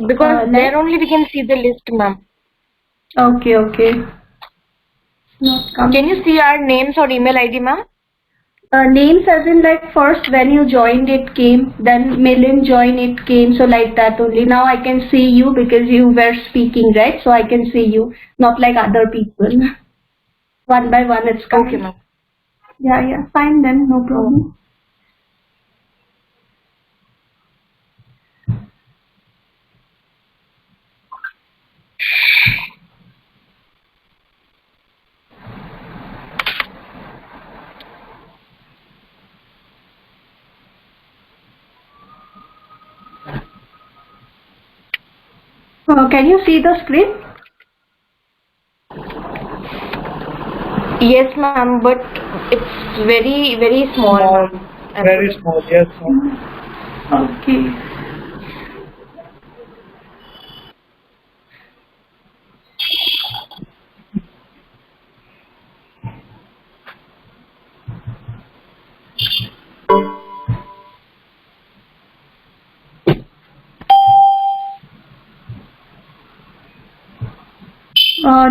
Because there only we can see the list, ma'am. Okay, okay. Not come. Can you see our names or email ID, ma'am? Names as in like first when you joined it came, then Milind joined it came, so like that only. Now I can see you because you were speaking, right? So I can see you, not like other people. One by one it's coming. Okay, ma'am. Yeah, yeah, fine then, no problem. Can you see the screen? Yes, ma'am, but it's very, very small, ma'am. Very small, yes, ma'am. Okay.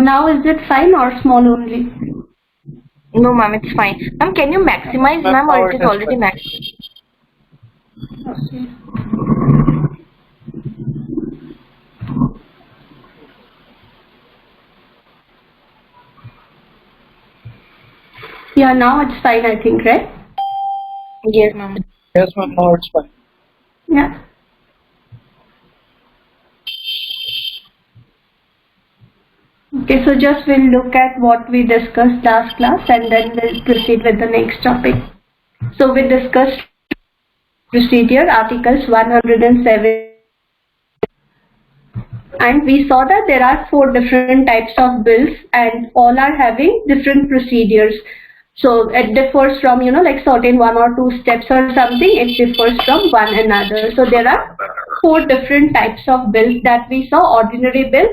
Now is it fine or small only? No, ma'am, it's fine. Ma'am, can you maximize, ma'am, or it is already maxed? Okay. Yeah, now it's fine, I think, right? Yes, ma'am. Yes, ma'am, now it's fine. Yeah. Okay, so just we'll look at what we discussed last class and then we'll proceed with the next topic. So we discussed procedure, articles 107, and we saw that there are 4 different types of bills and all are having different procedures. So it differs from, like certain 1 or 2 steps or something, it differs from one another. So there are 4 different types of bills that we saw: ordinary bill,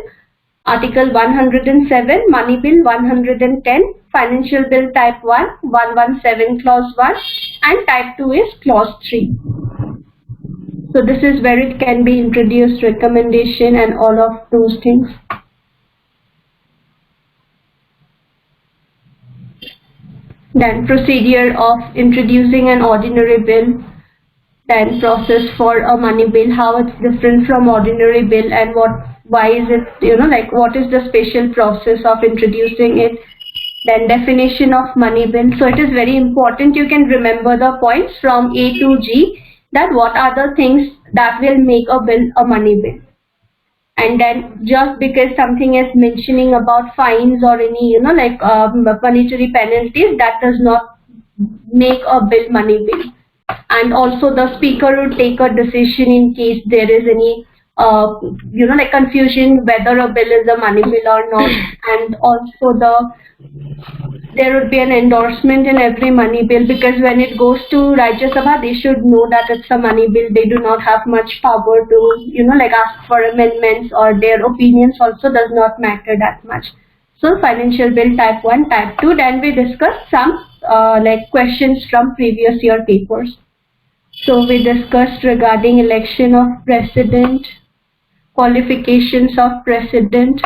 Article 107, money bill 110, financial bill type 1, 117 clause 1, and type 2 is clause 3. So this is where it can be introduced, recommendation and all of those things. Then procedure of introducing an ordinary bill, then process for a money bill, how it's different from ordinary bill and why is it, like what is the special process of introducing it. Then definition of money bill. So it is very important you can remember the points from A to G, that what are the things that will make a bill a money bill. And then just because something is mentioning about fines or any, like monetary penalties, that does not make a bill money bill. And also the speaker would take a decision in case there is any like confusion whether a bill is a money bill or not. And also there would be an endorsement in every money bill, because when it goes to Rajya Sabha, they should know that it's a money bill. They do not have much power to, like ask for amendments, or their opinions also does not matter that much. So financial bill type 1, type 2, then we discussed some like questions from previous year papers. So we discussed regarding election of president, qualifications of president.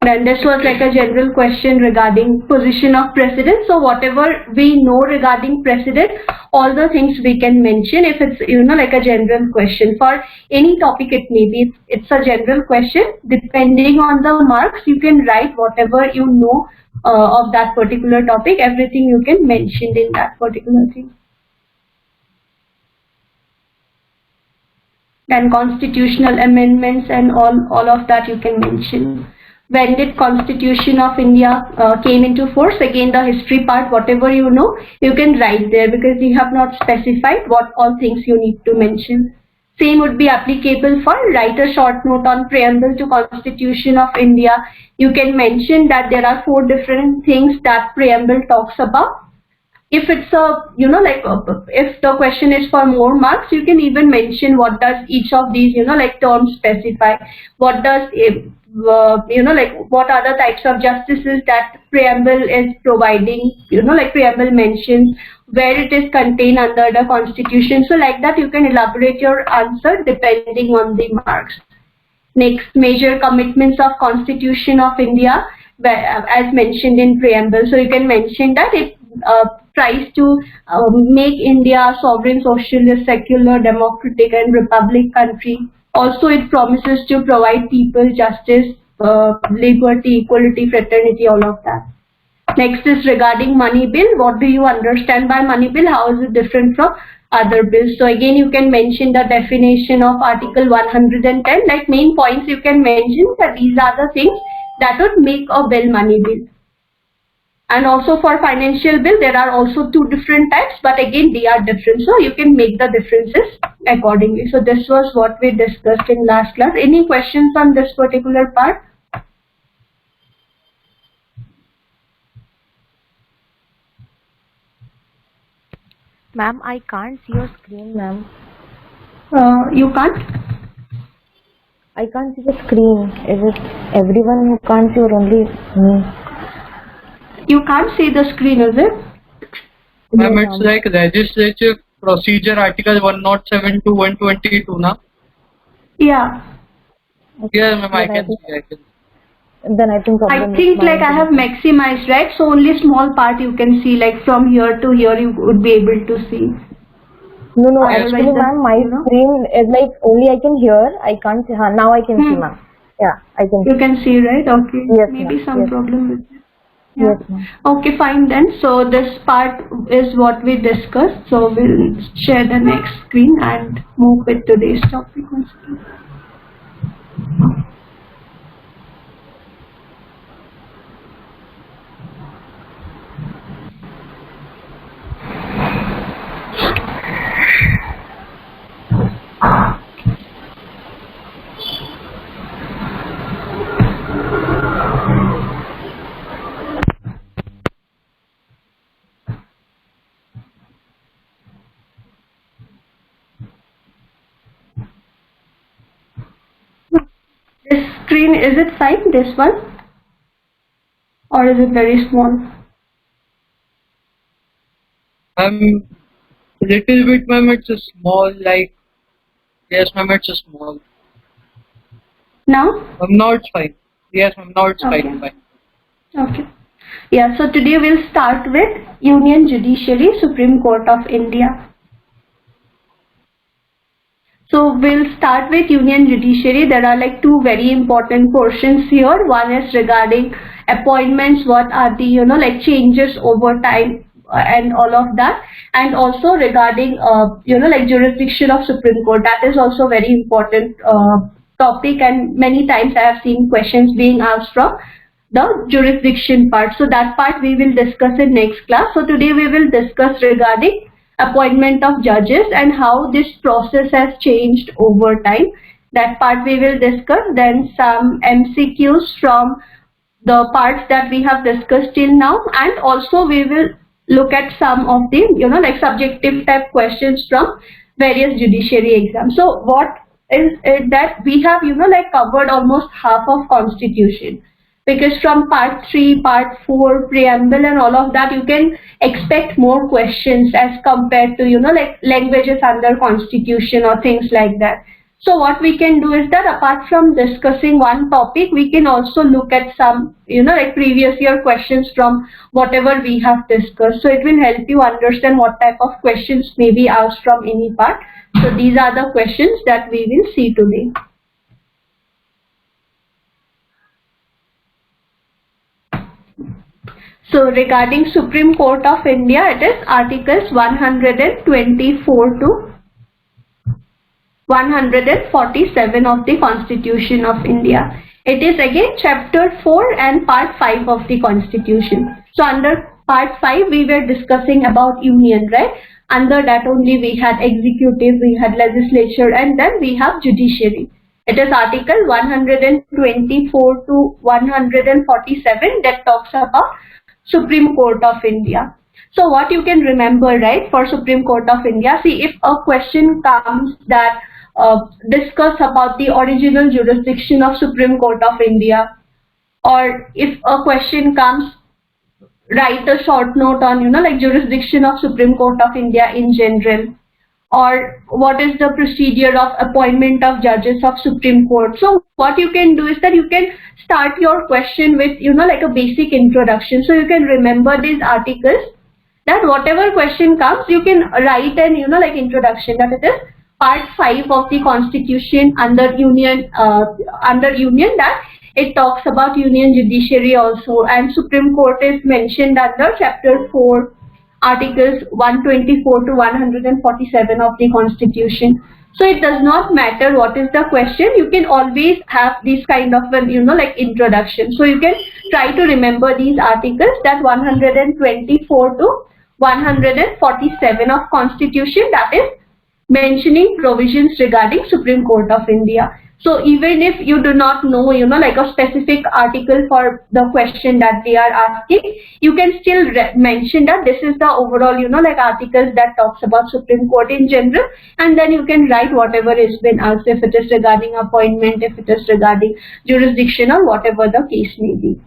Then this was like a general question regarding position of president. So whatever we know regarding president, all the things we can mention if it's, like a general question. For any topic it may be, it's a general question. Depending on the marks, you can write whatever you know of that particular topic, everything you can mention in that particular thing. Then constitutional amendments and all of that you can mention. When did Constitution of India came into force? Again, the history part, whatever you know, you can write there, because we have not specified what all things you need to mention. Same would be applicable for write a short note on preamble to Constitution of India. You can mention that there are 4 different things that preamble talks about. If it's a, like if the question is for more marks, you can even mention what does each of these, like terms specify. What does, like what are the types of justices that preamble is providing, like preamble mentions where it is contained under the Constitution. So like that you can elaborate your answer depending on the marks. Next, major commitments of Constitution of India, as mentioned in preamble. So you can mention that it tries to make India a sovereign, socialist, secular, democratic and republic country. Also, it promises to provide people justice, liberty, equality, fraternity, all of that. Next is regarding money bill. What do you understand by money bill? How is it different from other bills? So again, you can mention the definition of Article 110. Like main points you can mention that these are the things that would make a bill money bill. And also for financial bill, there are also two different types, but again they are different. So you can make the differences accordingly. So this was what we discussed in last class. Any questions on this particular part? Ma'am, I can't see your screen, ma'am. You can't? I can't see the screen. Is it everyone who can't see or only me? You can't see the screen, is it? Ma'am, it's like legislative procedure article 107 to 122, na? Yeah. Yeah, ma'am, I can see. Then I think I think like I have maximized, right? So only small part you can see, like from here to here you would be able to see. No, Otherwise actually, ma'am, my screen is like only I can hear. I can't see. Now I can see, ma'am. Yeah, I can see. You can see, right? Okay. Yes, Maybe ma'am. some Yes. problem with it. Yeah. Yes, ma'am. Okay, fine then. So this part is what we discussed. So we'll share the next screen and move with today's topic on screen. This screen, is it fine, this one? Or is it very small? Little bit, ma'am, it's a small, like, yes, ma'am, it's a small. Now? Now it's fine. Yes, ma'am, now it's Okay. fine. Okay. Yeah, so today we'll start with Union Judiciary, Supreme Court of India. So we'll start with Union Judiciary. There are like two very important portions here. One is regarding appointments, what are the, like changes over time and all of that. And also regarding, like jurisdiction of Supreme Court. That is also very important topic, and many times I have seen questions being asked from the jurisdiction part. So that part we will discuss in next class. So today we will discuss regarding appointment of judges and how this process has changed over time. That part we will discuss. Then some MCQs from the parts that we have discussed till now, and also we will look at some of the like subjective type questions from various judiciary exams. So what is it that we have like covered almost half of Constitution, because from part 3, part 4, preamble and all of that, you can expect more questions as compared to, like languages under Constitution or things like that. So what we can do is that apart from discussing one topic, we can also look at some, like previous year questions from whatever we have discussed. So it will help you understand what type of questions may be asked from any part. So these are the questions that we will see today. So regarding Supreme Court of India, it is Articles 124 to 147 of the Constitution of India. It is again Chapter 4 and Part 5 of the Constitution. So under Part 5 we were discussing about Union, right? Under that only we had executive, we had legislature, and then we have judiciary. It is Article 124 to 147 that talks about Supreme Court of India. So what you can remember, right, for Supreme Court of India, see if a question comes that discuss about the original jurisdiction of Supreme Court of India, or if a question comes, write a short note on, like jurisdiction of Supreme Court of India in general, or what is the procedure of appointment of judges of Supreme Court. So what you can do is that you can start your question with, like a basic introduction. So you can remember these articles, that whatever question comes, you can write an, like introduction, that it is part 5 of the Constitution under Union, that it talks about Union Judiciary also, and Supreme Court is mentioned under Chapter 4, Articles 124 to 147 of the Constitution. So it does not matter what is the question, you can always have this kind of an, like introduction. So you can try to remember these articles, that 124 to 147 of Constitution, that is mentioning provisions regarding Supreme Court of India. So even if you do not know, like a specific article for the question that they are asking, you can still mention that this is the overall, like articles that talks about Supreme Court in general, and then you can write whatever is been asked, if it is regarding appointment, if it is regarding jurisdiction, or whatever the case may be.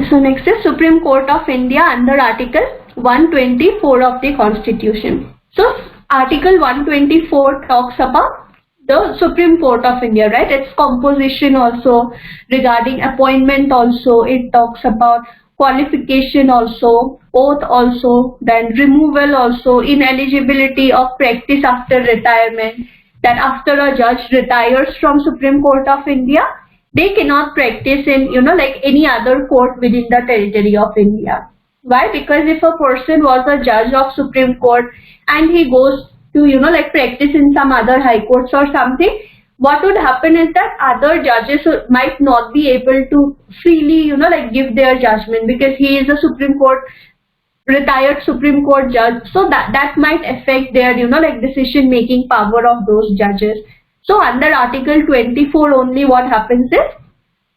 So next is Supreme Court of India under Article 124 of the Constitution. So Article 124 talks about the Supreme Court of India, right? Its composition also, regarding appointment also, it talks about qualification also, oath also, then removal also, ineligibility of practice after retirement, that after a judge retires from Supreme Court of India, they cannot practice in, like any other court within the territory of India. Why? Because if a person was a judge of Supreme Court and he goes to, like practice in some other high courts or something, what would happen is that other judges might not be able to freely, like give their judgment, because he is a retired Supreme Court judge. So that might affect their, like decision making power of those judges. So under Article 24 only, what happens is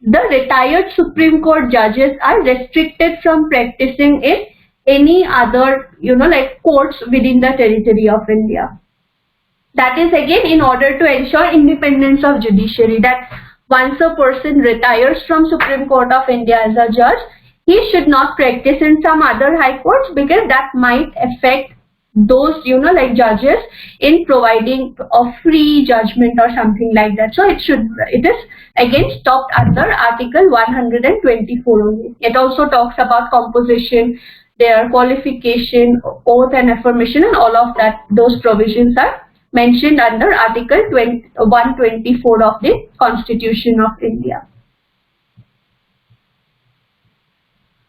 the retired Supreme Court judges are restricted from practicing in any other, like courts within the territory of India. That is again in order to ensure independence of judiciary, that once a person retires from Supreme Court of India as a judge, he should not practice in some other high courts, because that might affect those, like judges in providing a free judgment or something like that. So it is again stopped under Article 124 only. It also talks about composition, their qualification, oath and affirmation, and all of that. Those provisions are mentioned under Article 124 of the Constitution of India.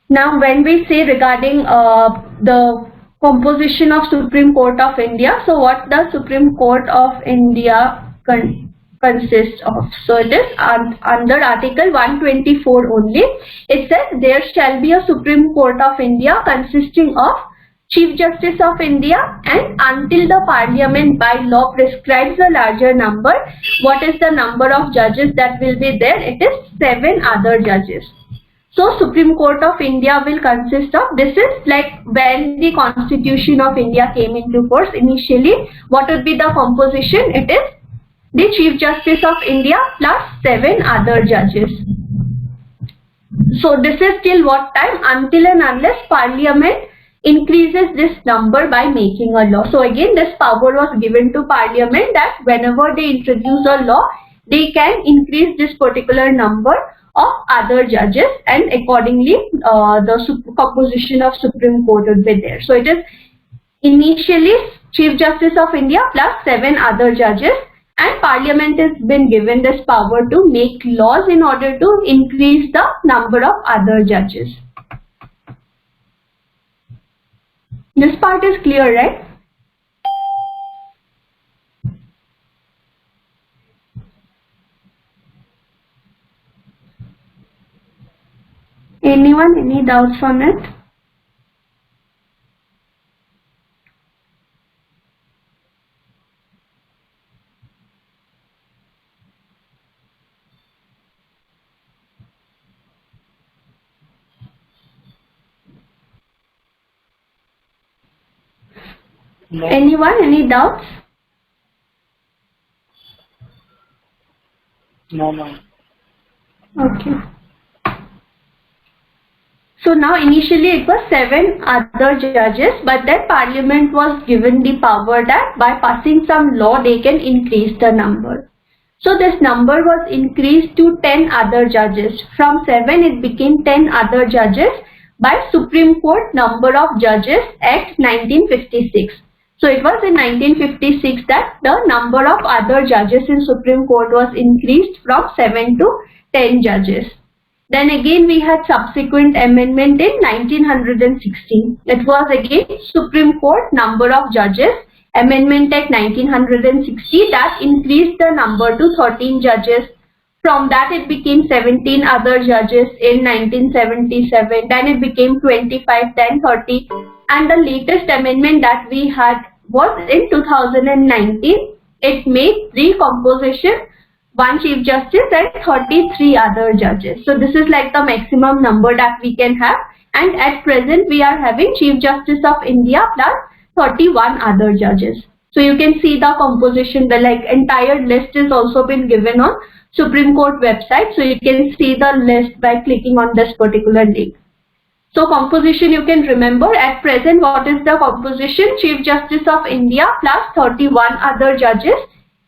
Now, when we say regarding the composition of Supreme Court of India, so what the Supreme Court of India consists of? So it is under Article 124 only. It says there shall be a Supreme Court of India consisting of Chief Justice of India, and until the Parliament by law prescribes a larger number, what is the number of judges that will be there? It is 7 other judges. So Supreme Court of India will consist of, this is like when the Constitution of India came into force initially, what would be the composition? It is the Chief Justice of India plus 7 other judges. So this is till what time? Until and unless Parliament increases this number by making a law. So again, this power was given to Parliament, that whenever they introduce a law, they can increase this particular number of other judges, and accordingly the composition of Supreme Court would be there. So it is initially Chief Justice of India plus 7 other judges, and Parliament has been given this power to make laws in order to increase the number of other judges. This part is clear, right? Anyone, any doubts on it? No. Anyone, any doubts? No, no. Okay. So now initially it was 7 other judges, but then Parliament was given the power that by passing some law they can increase the number. So this number was increased to 10 other judges. From 7 it became 10 other judges by Supreme Court Number of Judges Act 1956. So it was in 1956 that the number of other judges in Supreme Court was increased from 7 to 10 judges. Then again we had subsequent amendment in 1916. It was again Supreme Court Number of Judges Amendment Act 1960 that increased the number to 13 judges. From that it became 17 other judges in 1977. Then it became 25, then 30. And the latest amendment that we had was in 2019. It made 3 composition, 1 Chief Justice and 33 other judges. So this is like the maximum number that we can have, and at present we are having Chief Justice of India plus 31 other judges. So you can see the composition, the like entire list is also been given on Supreme Court website. So you can see the list by clicking on this particular link. So composition you can remember at present what is the composition? Chief Justice of India plus 31 other judges,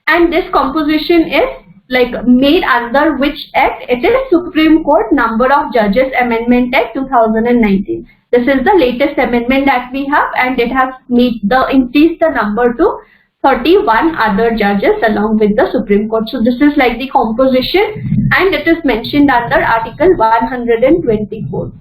and this composition is like made under which act? It is Supreme Court Number of Judges Amendment Act 2019. This is the latest amendment that we have, and it has made the increased the number to 31 other judges along with the Supreme Court. So this is like the composition, and it is mentioned under Article 124.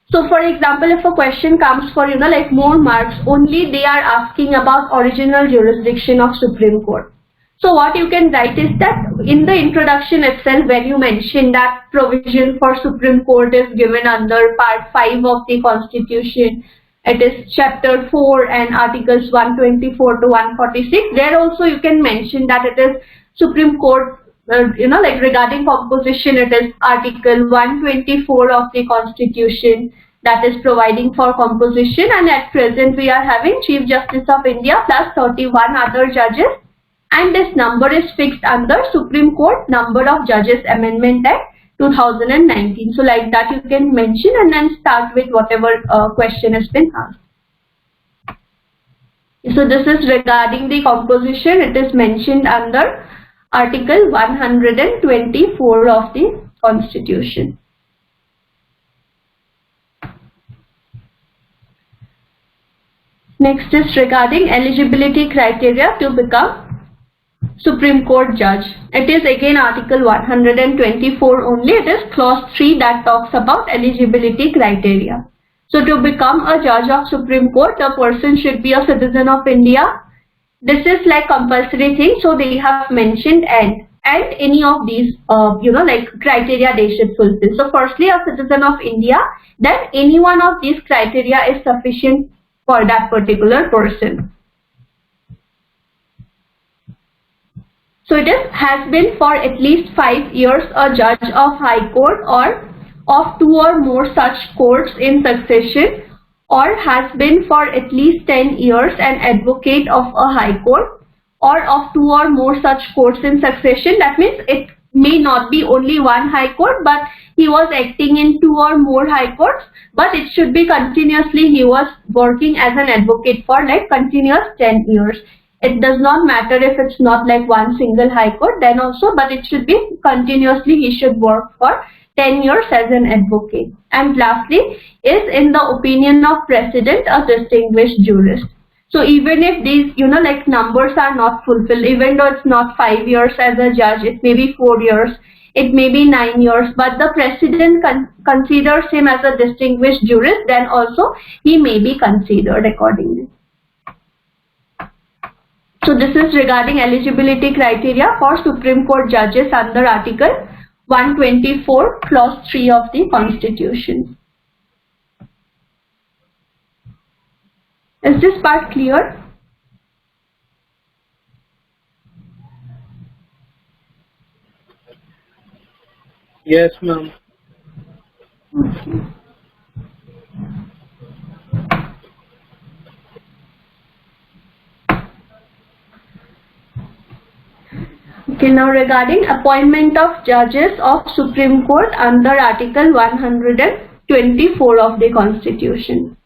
So for example, if a question comes for like more marks, only they are asking about original jurisdiction of Supreme Court. So what you can write is that in the introduction itself, when you mention that provision for Supreme Court is given under Part 5 of the Constitution, it is Chapter 4 and Articles 124 to 146. There also you can mention that it is Supreme Court, like regarding composition, it is Article 124 of the Constitution that is providing for composition, and at present we are having Chief Justice of India plus 31 other judges. And this number is fixed under Supreme Court Number of Judges Amendment Act 2019. So like that you can mention and then start with whatever question has been asked. So this is regarding the composition. It is mentioned under Article 124 of the Constitution. Next is regarding eligibility criteria to become Supreme Court judge. It is again Article 124 only. It is clause 3 that talks about eligibility criteria. So to become a judge of Supreme Court, the person should be a citizen of India. This is like compulsory thing. So they have mentioned and any of these like criteria they should fulfill. So firstly, a citizen of India, then any one of these criteria is sufficient for that particular person. So it has been for at least 5 years a judge of High Court or of 2 or more such courts in succession, or has been for at least 10 years an advocate of a High Court or of 2 or more such courts in succession. That means it may not be only one High Court, but he was acting in 2 or more High Courts, but it should be continuously he was working as an advocate for like continuous 10 years. It does not matter if it's not like one single High Court then also, but it should be continuously he should work for 10 years as an advocate. And lastly is in the opinion of President a distinguished jurist. So even if these like numbers are not fulfilled, even though it's not 5 years as a judge, it may be 4 years, it may be 9 years, but the President considers him as a distinguished jurist, then also he may be considered accordingly. So this is regarding eligibility criteria for Supreme Court judges under Article 124 Clause 3 of the Constitution. Is this part clear? Yes, ma'am. Okay. Okay, now regarding appointment of judges of Supreme Court under Article 124 of the Constitution.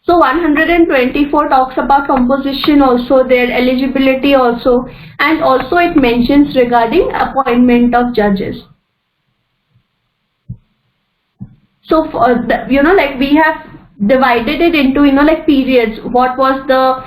So 124 talks about composition also, their eligibility also, and also it mentions regarding appointment of judges. So for the, like we have divided it into like periods. What was the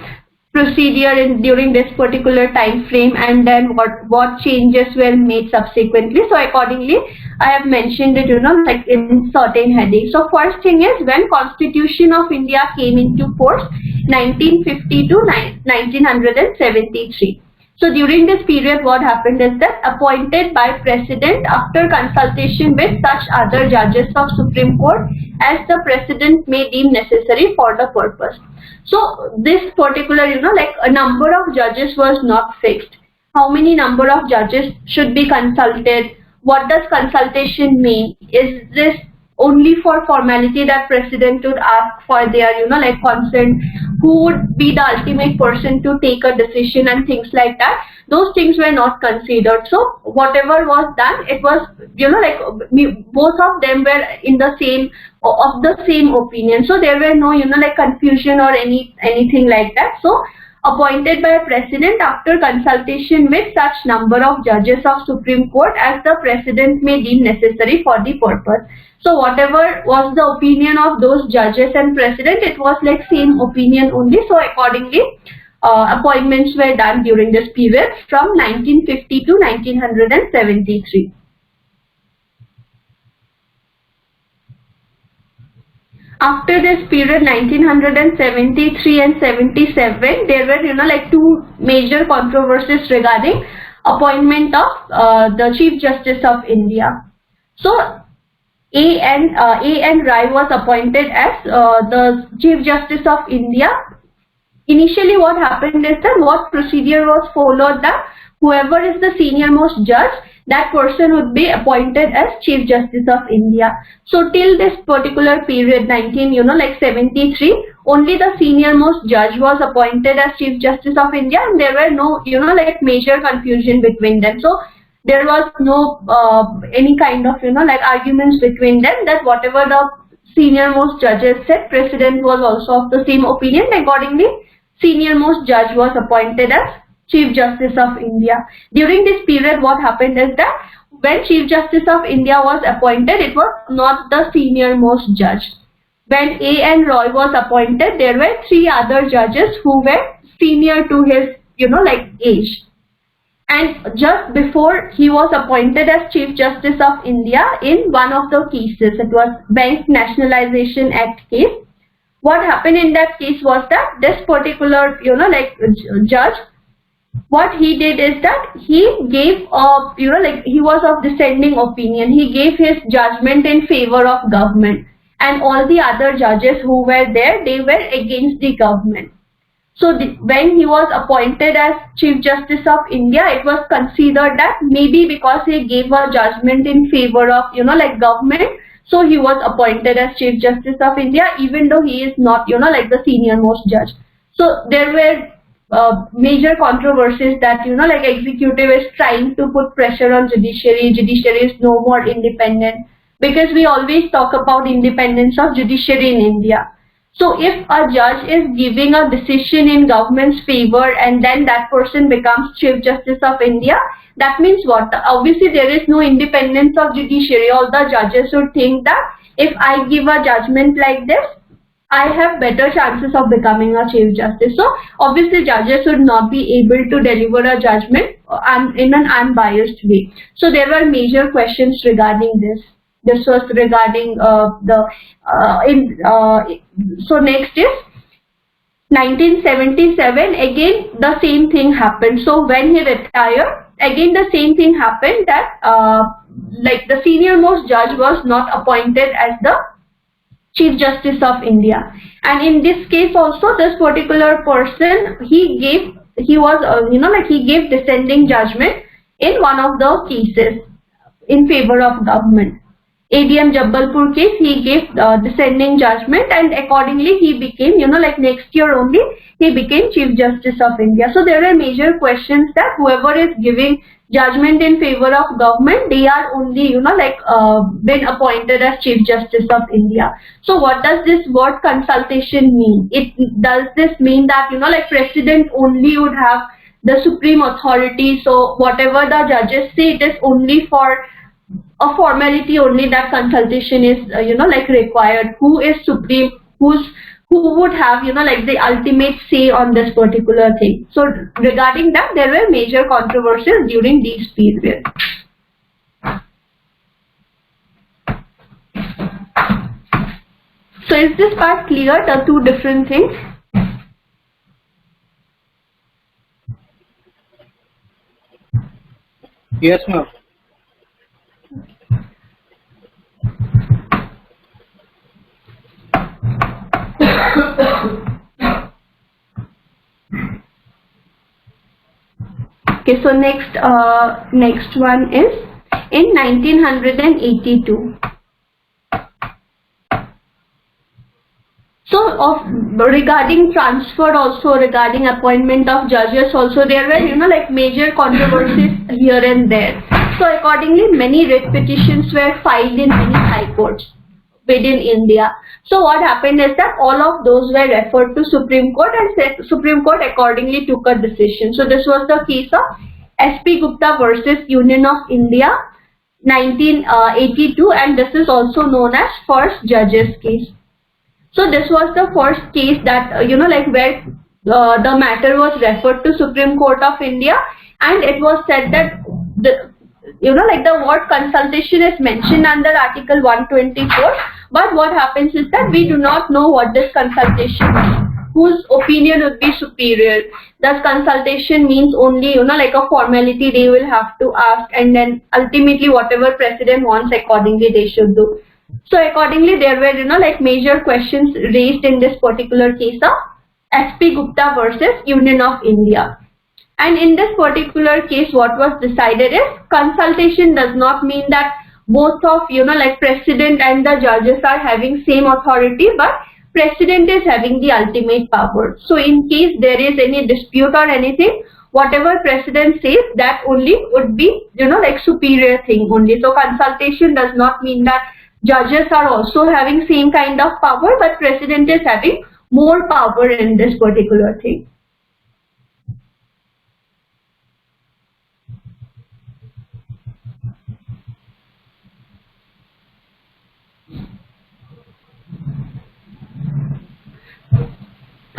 procedure during this particular time frame, and then what changes were made subsequently. So accordingly I have mentioned it like in certain headings. So first thing is when Constitution of India came into force, 1950 to 1973. So during this period what happened is that appointed by President after consultation with such other judges of Supreme Court as the President may deem necessary for the purpose. So this particular like a number of judges was not fixed. How many number of judges should be consulted? What does consultation mean? Is this only for formality that President would ask for their like consent? Who would be the ultimate person to take a decision and things like that? Those things were not considered. So whatever was done, it was like both of them were in the same opinion. So there were no like confusion or anything like that. So appointed by President after consultation with such number of judges of Supreme Court as the President may deem necessary for the purpose. So whatever was the opinion of those judges and President, it was like same opinion only. So accordingly appointments were done during this period from 1950 to 1973. After this period, 1973 and 77, there were like two major controversies regarding appointment of the Chief Justice of India. So A.N. Rai was appointed as the Chief Justice of India. Initially what happened is that what procedure was followed, that whoever is the senior most judge, that person would be appointed as Chief Justice of India. So till this particular period, 73, only the senior most judge was appointed as Chief Justice of India, and there were no like major confusion between them. So there was no any kind of like arguments between them, that whatever the senior most judges said, President was also of the same opinion. Accordingly, senior most judge was appointed as Chief Justice of India. During this period what happened is that when Chief Justice of India was appointed, it was not the senior most judge. When A.N. Roy was appointed, there were three other judges who were senior to his like age. And just before he was appointed as Chief Justice of India, in one of the cases, it was Bank Nationalization Act case, what happened in that case was that this particular like judge, what he did is that he gave like he was of dissenting opinion. He gave his judgment in favor of government, and all the other judges who were there, they were against the government. So when he was appointed as Chief Justice of India, it was considered that maybe because he gave a judgment in favor of like government, so he was appointed as Chief Justice of India, even though he is not like the senior most judge. So there were major controversies that like executive is trying to put pressure on judiciary. Judiciary is no more independent, because we always talk about independence of judiciary in India. So if a judge is giving a decision in government's favor and then that person becomes Chief Justice of India, that means what? Obviously there is no independence of judiciary. All the judges would think that if I give a judgment like this, I have better chances of becoming a Chief Justice. So obviously judges would not be able to deliver a judgment in an unbiased way. So there were major questions regarding this. This was regarding so next is 1977. Again the same thing happened. So when he retired, again the same thing happened, that like the senior most judge was not appointed as the Chief Justice of India. And in this case also, this particular person, he gave dissenting judgment in one of the cases in favor of government. ADM Jabbalpur case, he gave dissenting judgment, and accordingly he became, like next year only, he became Chief Justice of India. So there are major questions that whoever is giving judgment in favor of government, they are only, been appointed as Chief Justice of India. So what does this word consultation mean? Does this mean that, President only would have the supreme authority, so whatever the judges say, it is only for a formality only that consultation is, required? Who is supreme? Who would have, the ultimate say on this particular thing? So regarding that, there were major controversies during these periods. So is this part clear, the two different things? Yes, ma'am. Okay, so next one is in 1982. So regarding transfer also, regarding appointment of judges also, there were, major controversies here and there. So accordingly, many writ petitions were filed in many high courts within India. So what happened is that all of those were referred to Supreme Court, and Supreme Court accordingly took a decision. So this was the case of SP Gupta versus Union of India, 1982, and this is also known as first judges case. So this was the first case that, where the matter was referred to Supreme Court of India, and it was said that the word consultation is mentioned under Article 124, but what happens is that we do not know what this consultation means, whose opinion would be superior. Thus consultation means only, a formality they will have to ask, and then ultimately whatever president wants, accordingly they should do. So accordingly there were, major questions raised in this particular case of SP Gupta versus Union of India. And in this particular case, what was decided is consultation does not mean that both of, president and the judges are having same authority, but president is having the ultimate power. So in case there is any dispute or anything, whatever president says, that only would be, superior thing only. So consultation does not mean that judges are also having same kind of power, but president is having more power in this particular thing.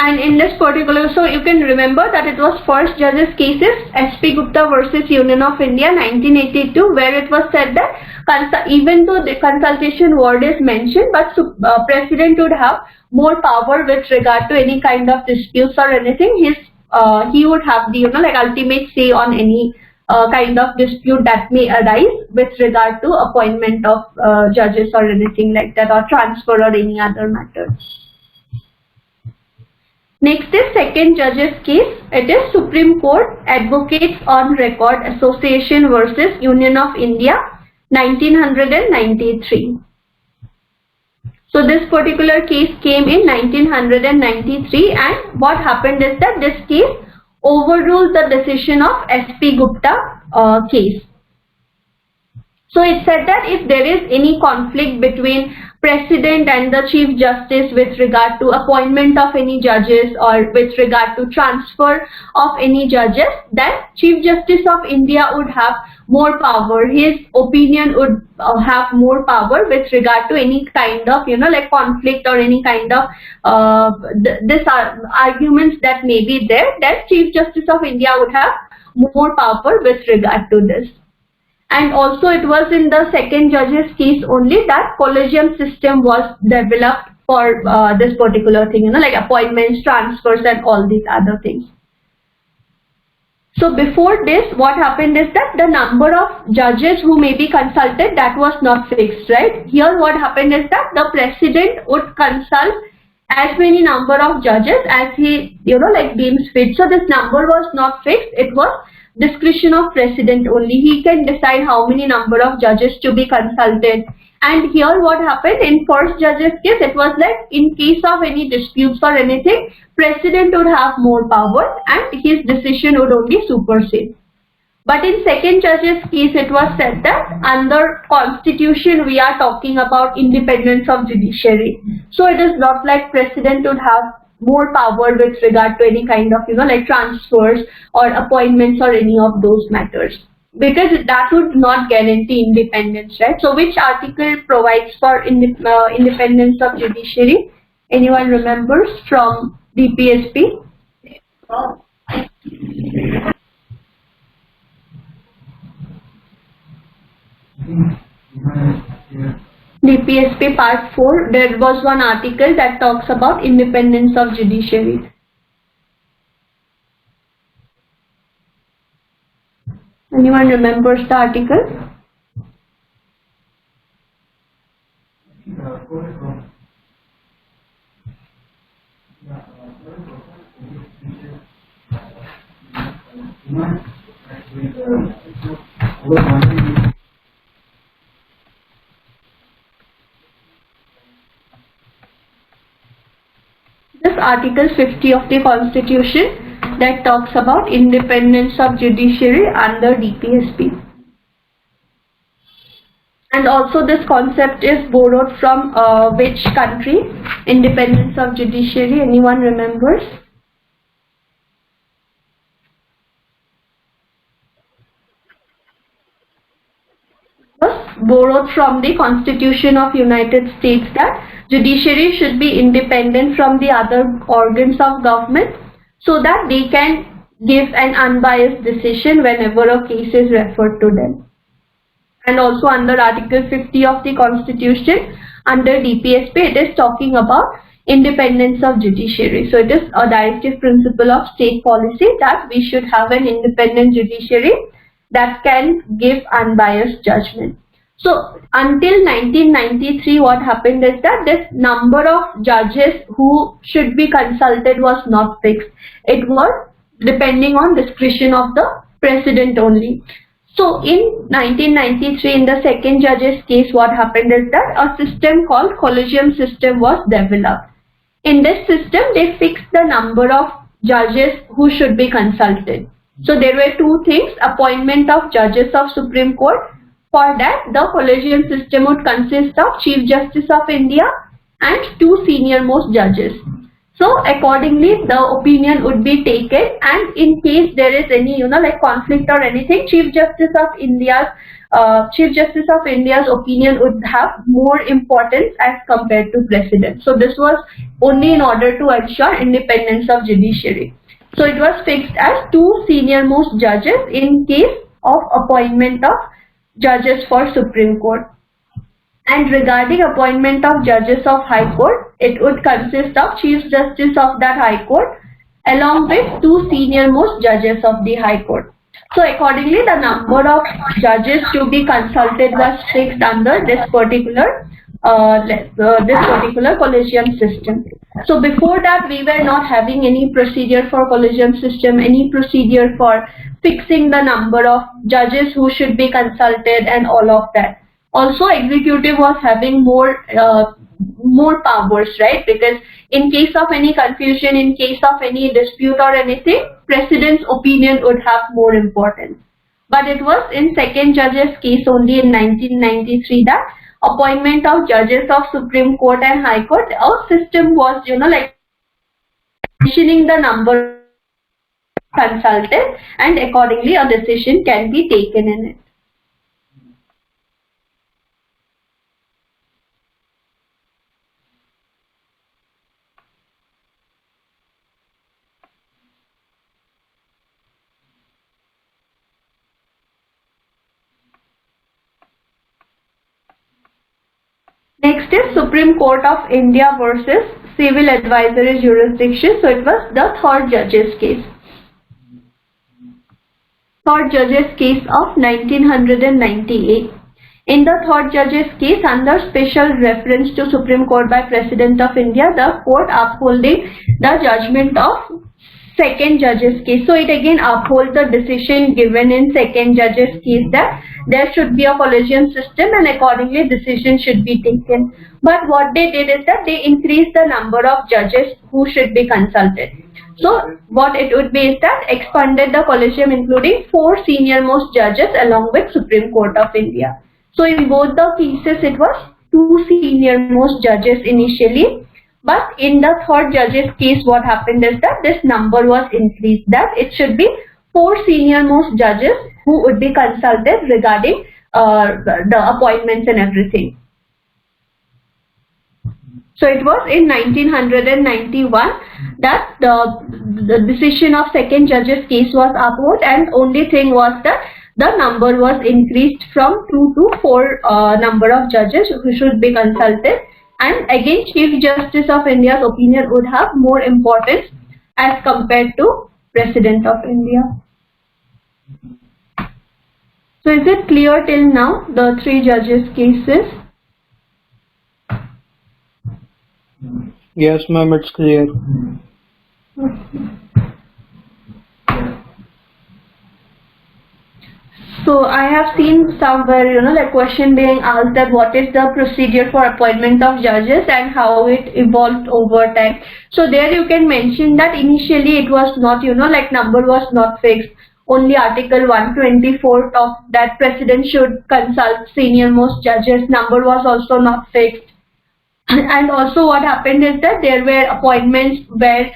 And in this particular, so you can remember that it was first judges cases, SP Gupta versus Union of India, 1982, where it was said that even though the consultation word is mentioned, but president would have more power with regard to any kind of disputes or anything. He would have the, ultimate say on any kind of dispute that may arise with regard to appointment of judges or anything like that, or transfer or any other matter. Next is second judges case. It is Supreme Court Advocates on Record Association versus Union of India, 1993. So this particular case came in 1993, and what happened is that this case overruled the decision of SP Gupta case. So it said that if there is any conflict between president and the chief justice with regard to appointment of any judges or with regard to transfer of any judges, then Chief Justice of India would have more power. His opinion would have more power with regard to any kind of, conflict or any kind of arguments that may be there. Then Chief Justice of India would have more power with regard to this. And also it was in the second judge's case only that collegium system was developed for this particular thing, appointments, transfers and all these other things. So before this, what happened is that the number of judges who may be consulted, that was not fixed, right? Here what happened is that the president would consult as many number of judges as he, deems fit. So this number was not fixed. It was discretion of president only. He can decide how many number of judges to be consulted, And here what happened in first judge's case, it was like in case of any disputes or anything, president would have more power and his decision would only supersede. But in second judge's case, it was said that under constitution we are talking about independence of judiciary. So it is not like president would have more power with regard to any kind of like transfers or appointments or any of those matters, because that would not guarantee independence, right? So which article provides for independence of judiciary? Anyone remembers from DPSP? DPSP part 4, there was one article that talks about independence of judiciary. Anyone remembers the article? This Article 50 of the Constitution that talks about independence of judiciary under DPSP. And also this concept is borrowed from which country? Independence of judiciary, anyone remembers? Was borrowed from the Constitution of United States that judiciary should be independent from the other organs of government so that they can give an unbiased decision whenever a case is referred to them. And also under Article 50 of the Constitution, under DPSP, it is talking about independence of judiciary. So it is a directive principle of state policy that we should have an independent judiciary that can give unbiased judgment. So until 1993, what happened is that this number of judges who should be consulted was not fixed. It was depending on discretion of the president only. So in 1993, in the second judge's case, what happened is that a system called collegium system was developed. In this system, they fixed the number of judges who should be consulted. So there were two things: appointment of judges of Supreme Court. For that, the collegium system would consist of Chief Justice of India and two senior most judges. So accordingly, the opinion would be taken, and in case there is any like conflict or anything, Chief Justice of India's opinion would have more importance as compared to President. So this was only in order to ensure independence of judiciary. So it was fixed as two senior most judges in case of appointment of judges for Supreme Court. And regarding appointment of judges of High Court, it would consist of Chief Justice of that High Court along with two senior most judges of the High Court. So accordingly, the number of judges to be consulted was fixed under this particular collegium system. So before that, we were not having any procedure for collegium system, any procedure for fixing the number of judges who should be consulted and all of that. Also, executive was having more powers, right? Because in case of any confusion, in case of any dispute or anything, president's opinion would have more importance. But it was in second judge's case only in 1993 that appointment of judges of Supreme Court and High Court, our system was, like mentioning the number consulted, and accordingly a decision can be taken in it. Next is Supreme Court of India versus Civil Advisory Jurisdiction. So it was the third judge's case. Third judge's case of 1998. In the third judge's case, under special reference to Supreme Court by President of India, the court upholding the judgment of second judge's case. So it again upholds the decision given in second judge's case that there should be a collegium system and accordingly decision should be taken. But what they did is that they increased the number of judges who should be consulted. So what it would be is that expanded the collegium including 4 senior most judges along with Supreme Court of India. So in both the cases it was 2 senior most judges initially. But in the third judge's case, what happened is that this number was increased, that it should be 4 senior most judges who would be consulted regarding the appointments and everything. So it was in 1991 that the decision of second judge's case was upheld, and only thing was that the number was increased from 2 to 4 number of judges who should be consulted. And again, Chief Justice of India's opinion would have more importance as compared to President of India. So is it clear till now, the 3 judges' cases? Yes, ma'am, it's clear. So I have seen somewhere, like question being asked that what is the procedure for appointment of judges and how it evolved over time. So there you can mention that initially it was not, like number was not fixed. Only Article 124 of that President should consult senior most judges. Number was also not fixed. And also what happened is that there were appointments where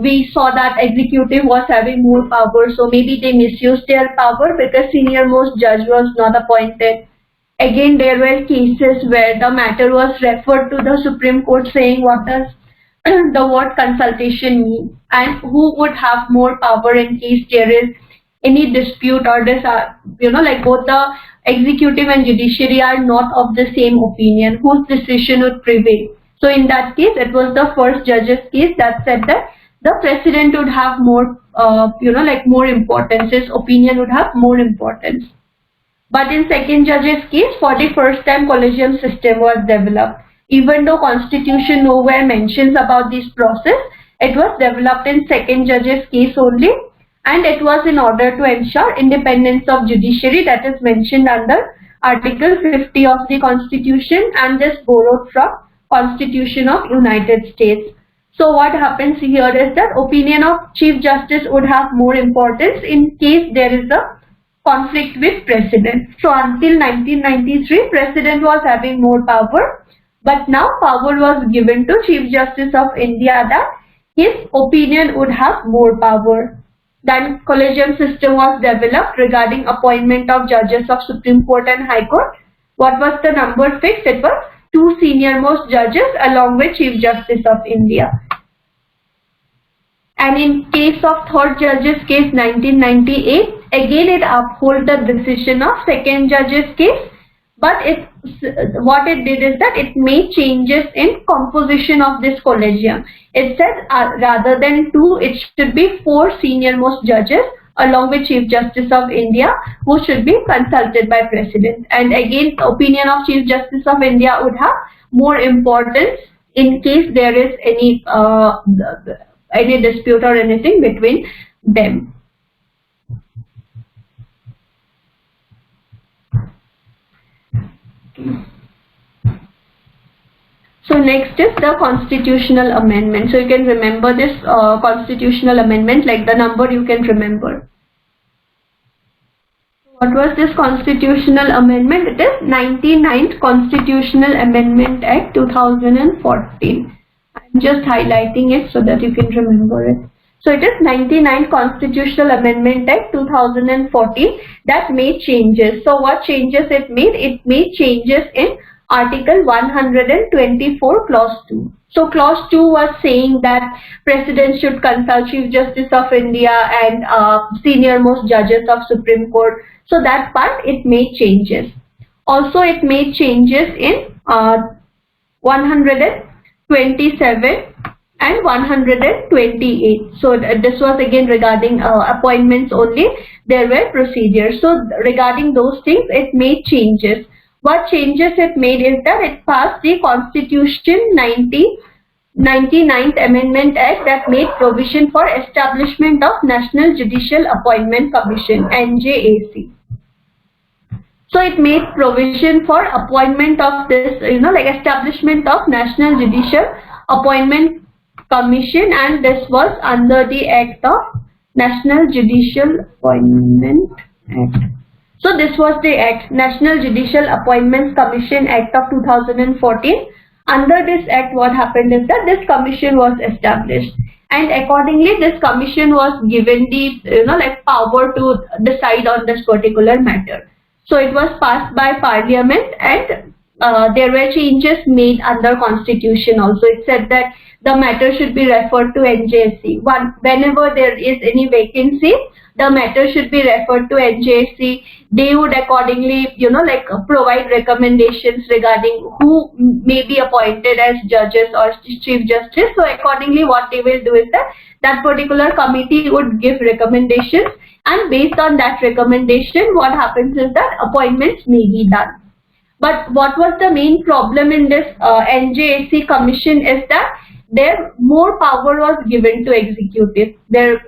we saw that executive was having more power, so maybe they misused their power because senior most judge was not appointed. Again, there were cases where the matter was referred to the Supreme Court saying what does the word consultation mean and who would have more power in case there is any dispute or this, like both the executive and judiciary are not of the same opinion, whose decision would prevail. So in that case, it was the first judge's case that said that the President would have more, more importance, his opinion would have more importance. But in second judge's case, for the first time, collegium system was developed. Even though Constitution nowhere mentions about this process, it was developed in second judge's case only. And it was in order to ensure independence of judiciary that is mentioned under Article 50 of the Constitution and this borrowed from Constitution of United States. So what happens here is that opinion of Chief Justice would have more importance in case there is a conflict with President. So until 1993, President was having more power, but now power was given to Chief Justice of India that his opinion would have more power. Then collegium system was developed regarding appointment of judges of Supreme Court and High Court. What was the number fixed? It was 2 senior most judges along with Chief Justice of India. And in case of third judge's case 1998, again it upholds the decision of second judge's case, but what it did is that it made changes in composition of this collegium. It said rather than 2, it should be 4 senior most judges along with Chief Justice of India who should be consulted by President. And again, the opinion of Chief Justice of India would have more importance in case there is any dispute or anything between them. So next is the constitutional amendment. So you can remember this constitutional amendment, like the number you can remember. What was this constitutional amendment? It is 99th Constitutional Amendment Act 2014. I'm just highlighting it so that you can remember it. So it is 99th Constitutional Amendment Act 2014 that made changes. So what changes it made? It made changes in Article 124 Clause 2. So Clause 2 was saying that President should consult Chief Justice of India and senior most judges of Supreme Court. So that part it made changes. Also it made changes in 127 and 128. So this was again regarding appointments only. There were procedures. So regarding those things it made changes. What changes it made is that it passed the Constitution 99th Amendment Act that made provision for establishment of National Judicial Appointment Commission, NJAC. So it made provision for appointment of this, like establishment of National Judicial Appointment Commission, and this was under the Act of National Judicial Appointment Act. So this was the Act, National Judicial Appointments Commission Act of 2014. Under this act, what happened is that this commission was established, and accordingly this commission was given the power to decide on this particular matter. So it was passed by Parliament, and there were changes made under Constitution also. It said that the matter should be referred to NJSC. Whenever there is any vacancy, the matter should be referred to NJSC. They would accordingly, provide recommendations regarding who may be appointed as judges or chief justice. So accordingly, what they will do is that that particular committee would give recommendations, and based on that recommendation, what happens is that appointments may be done. But what was the main problem in this NJSC commission is that there more power was given to executive. Their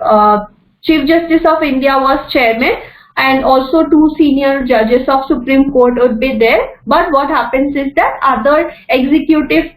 Chief Justice of India was chairman, and also 2 senior judges of Supreme Court would be there. But what happens is that other executive,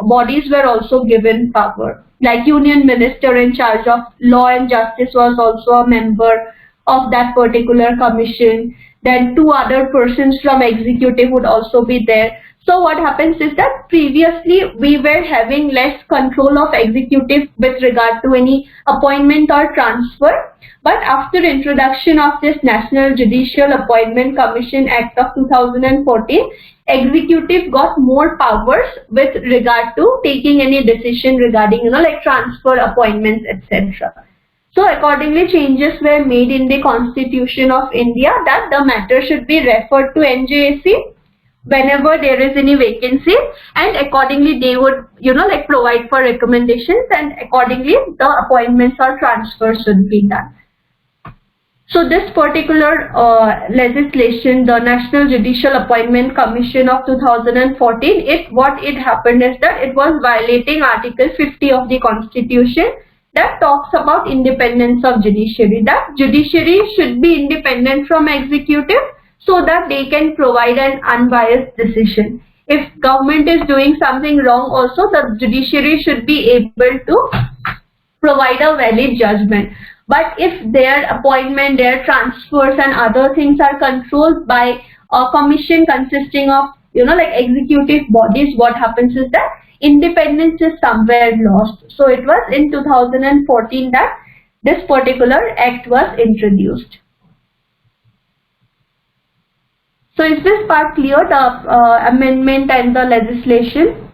bodies were also given power. Like Union Minister in charge of Law and Justice was also a member of that particular commission. Then 2 other persons from executive would also be there. So what happens is that previously we were having less control of executive with regard to any appointment or transfer. But after introduction of this National Judicial Appointment Commission Act of 2014, executive got more powers with regard to taking any decision regarding, transfer, appointments, etc. So accordingly, changes were made in the Constitution of India that the matter should be referred to NJAC whenever there is any vacancy, and accordingly they would, provide for recommendations, and accordingly the appointments or transfers should be done. So this particular legislation, the National Judicial Appointment Commission of 2014, what happened is that it was violating Article 50 of the Constitution that talks about independence of judiciary. That judiciary should be independent from executive so that they can provide an unbiased decision. If government is doing something wrong also, the judiciary should be able to provide a valid judgment. But if their appointment, their transfers and other things are controlled by a commission consisting of, executive bodies, what happens is that independence is somewhere lost. So it was in 2014 that this particular act was introduced. So is this part clear, the amendment and the legislation?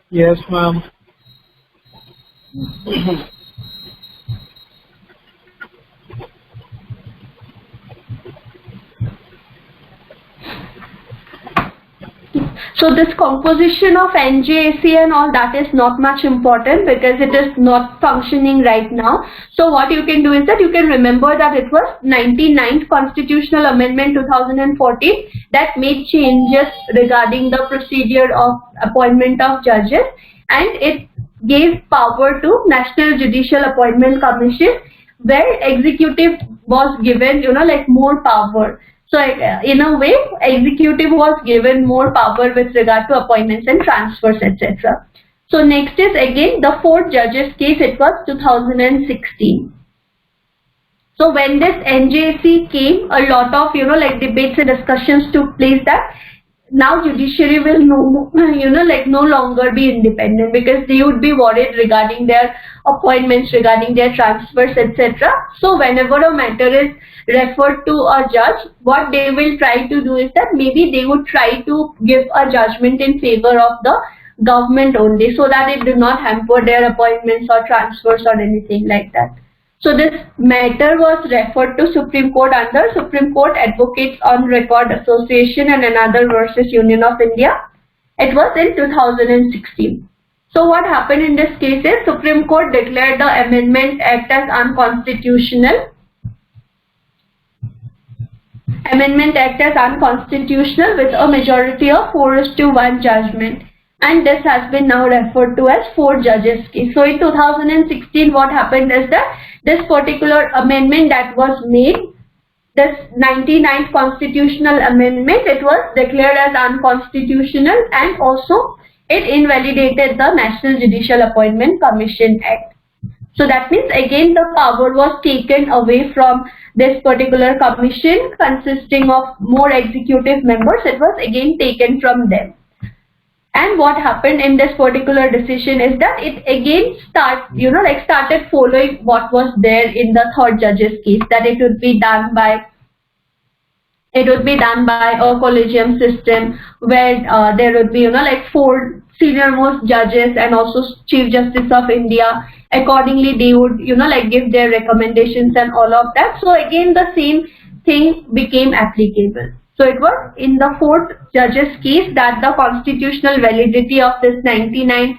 Yes, ma'am. So this composition of NJAC and all that is not much important because it is not functioning right now. So what you can do is that you can remember that it was 99th Constitutional Amendment 2014 that made changes regarding the procedure of appointment of judges, and it gave power to National Judicial Appointment Commission, where executive was given, more power. So in a way, executive was given more power with regard to appointments and transfers, etc. So next is again the 4th judges case. It was 2016. So when this NJAC came, a lot of debates and discussions took place that now judiciary will no longer be independent, because they would be worried regarding their appointments, regarding their transfers, etc. So whenever a matter is referred to a judge, what they will try to do is that maybe they would try to give a judgment in favor of the government only, so that it do not hamper their appointments or transfers or anything like that. So this matter was referred to Supreme Court under Supreme Court Advocates on Record Association and Another versus Union of India. It was in 2016. So what happened in this case is Supreme Court declared the Amendment Act as unconstitutional. Amendment Act as unconstitutional with a majority of 4:1 judgment. And this has been now referred to as 4 judges case. So in 2016, what happened is that this particular amendment that was made, this 99th constitutional amendment, it was declared as unconstitutional, and also it invalidated the National Judicial Appointment Commission Act. So that means again the power was taken away from this particular commission consisting of more executive members. It was again taken from them. And what happened in this particular decision is that it again started following what was there in the 3rd judge's case, that it would be done by a collegium system where there would be 4 senior most judges and also Chief Justice of India. Accordingly, they would give their recommendations and all of that. So again the same thing became applicable. So it was in the 4th judge's case that the constitutional validity of this 99th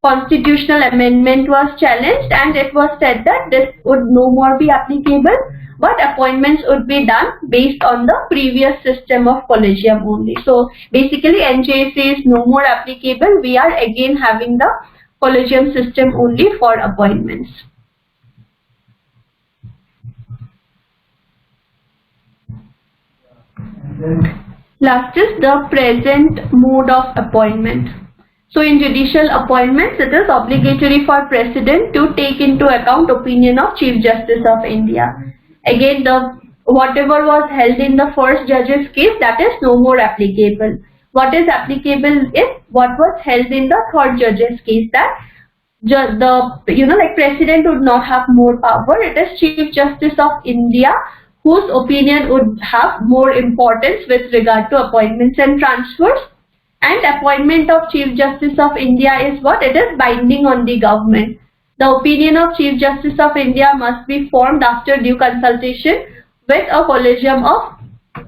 constitutional amendment was challenged, and it was said that this would no more be applicable, but appointments would be done based on the previous system of collegium only. So basically NJSA is no more applicable. We are again having the collegium system only for appointments. Last is the present mode of appointment. So in judicial appointments, it is obligatory for President to take into account opinion of Chief Justice of India. Again, whatever was held in the 1st judge's case, that is no more applicable. What is applicable is what was held in the 3rd judge's case, that President would not have more power. It is Chief Justice of India whose opinion would have more importance with regard to appointments and transfers. And appointment of Chief Justice of India is what? It is binding on the government. The opinion of Chief Justice of India must be formed after due consultation with a collegium of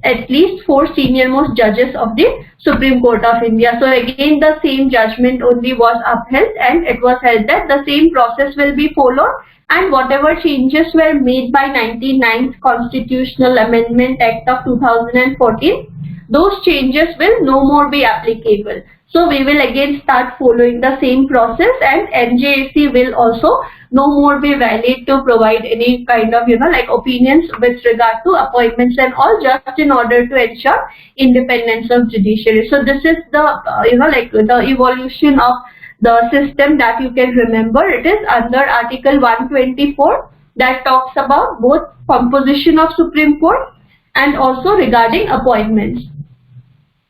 at least 4 senior most judges of the Supreme Court of India. So again the same judgment only was upheld, and it was held that the same process will be followed, and whatever changes were made by 99th Constitutional Amendment Act of 2014, those changes will no more be applicable. So we will again start following the same process, and NJSC will also no more be valid to provide any kind of opinions with regard to appointments and all, just in order to ensure independence of judiciary. So this is the the evolution of the system that you can remember. It is under Article 124 that talks about both composition of Supreme Court and also regarding appointments.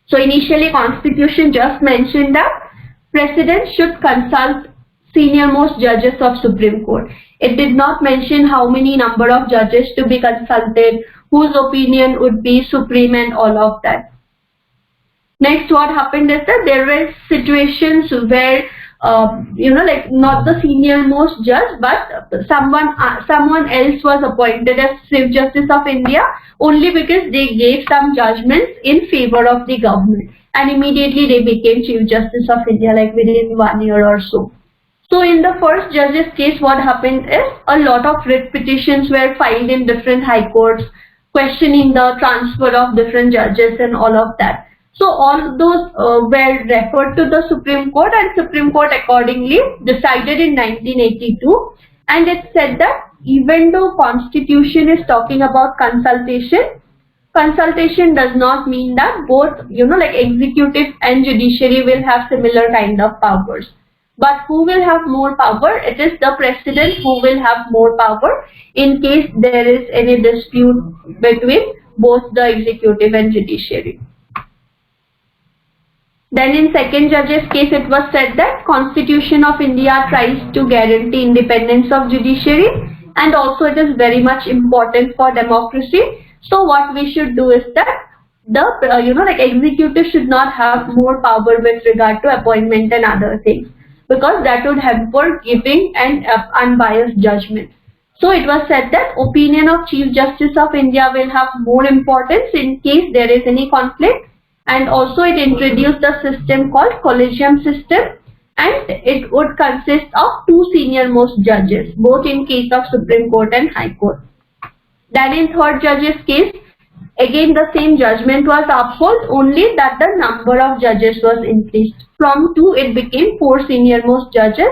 So initially Constitution just mentioned that President should consult senior most judges of Supreme Court. It did not mention how many number of judges to be consulted, whose opinion would be supreme, and all of that. Next, what happened is that there were situations where not the senior most judge, but someone else was appointed as Chief Justice of India only because they gave some judgments in favor of the government, and immediately they became Chief Justice of India, like within 1 year or so. So in the 1st judge's case, what happened is a lot of writ petitions were filed in different high courts questioning the transfer of different judges and all of that. So all those were referred to the Supreme Court, and Supreme Court accordingly decided in 1982, and it said that even though Constitution is talking about consultation, consultation does not mean that both executive and judiciary will have similar kind of powers. But who will have more power? It is the President who will have more power in case there is any dispute between both the executive and judiciary. Then in 2nd judge's case, it was said that Constitution of India tries to guarantee independence of judiciary, and also it is very much important for democracy. So what we should do is that the executive should not have more power with regard to appointment and other things, because that would hamper giving an unbiased judgment. So it was said that opinion of Chief Justice of India will have more importance in case there is any conflict. And also it introduced a system called collegium system, and it would consist of 2 senior most judges, both in case of Supreme Court and High Court. Then in 3rd judge's case, again the same judgment was upheld, only that the number of judges was increased. From 2 it became 4 senior most judges,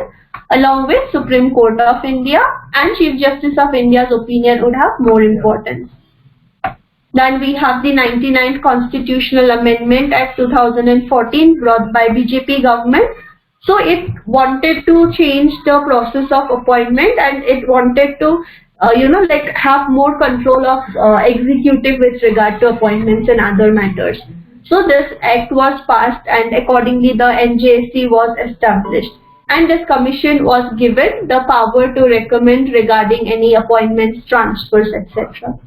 along with Supreme Court of India, and Chief Justice of India's opinion would have more importance. Then we have the 99th Constitutional Amendment Act 2014 brought by BJP government. So it wanted to change the process of appointment, and it wanted to have more control of executive with regard to appointments and other matters. So this act was passed, and accordingly the NJSC was established, and this commission was given the power to recommend regarding any appointments, transfers, etc.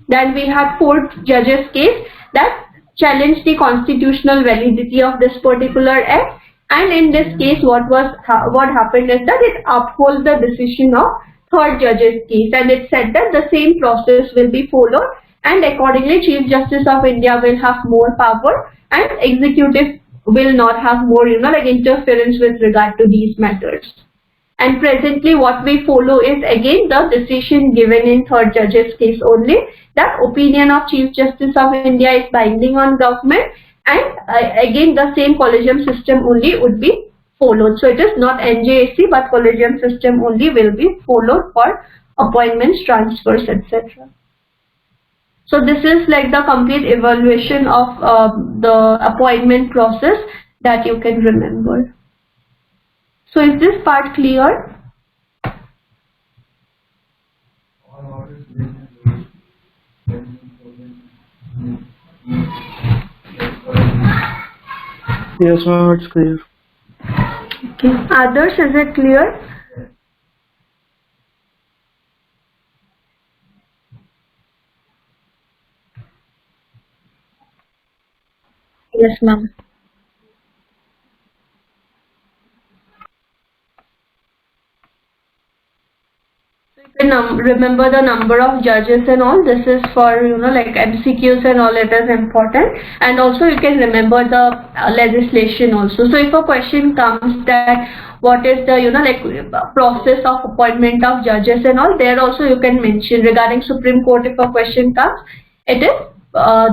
Then we had 4th judge's case that challenged the constitutional validity of this particular act, and in this case what happened is that it upholds the decision of 3rd judge's case, and it said that the same process will be followed, and accordingly Chief Justice of India will have more power, and executive will not have more interference with regard to these matters. And presently what we follow is again the decision given in 3rd judge's case only, that opinion of Chief Justice of India is binding on government, and again the same collegium system only would be followed. So it is not NJSC but collegium system only will be followed for appointments, transfers, etc. So this is like the complete evaluation of the appointment process that you can remember. So is this part clear? Yes, ma'am, it's clear. Okay. Others, is it clear? Yes, ma'am. Remember the number of judges and all. This is for like MCQs and all, it is important, and also you can remember the legislation also. So if a question comes that what is the process of appointment of judges and all, there also you can mention regarding Supreme Court. If a question comes, it is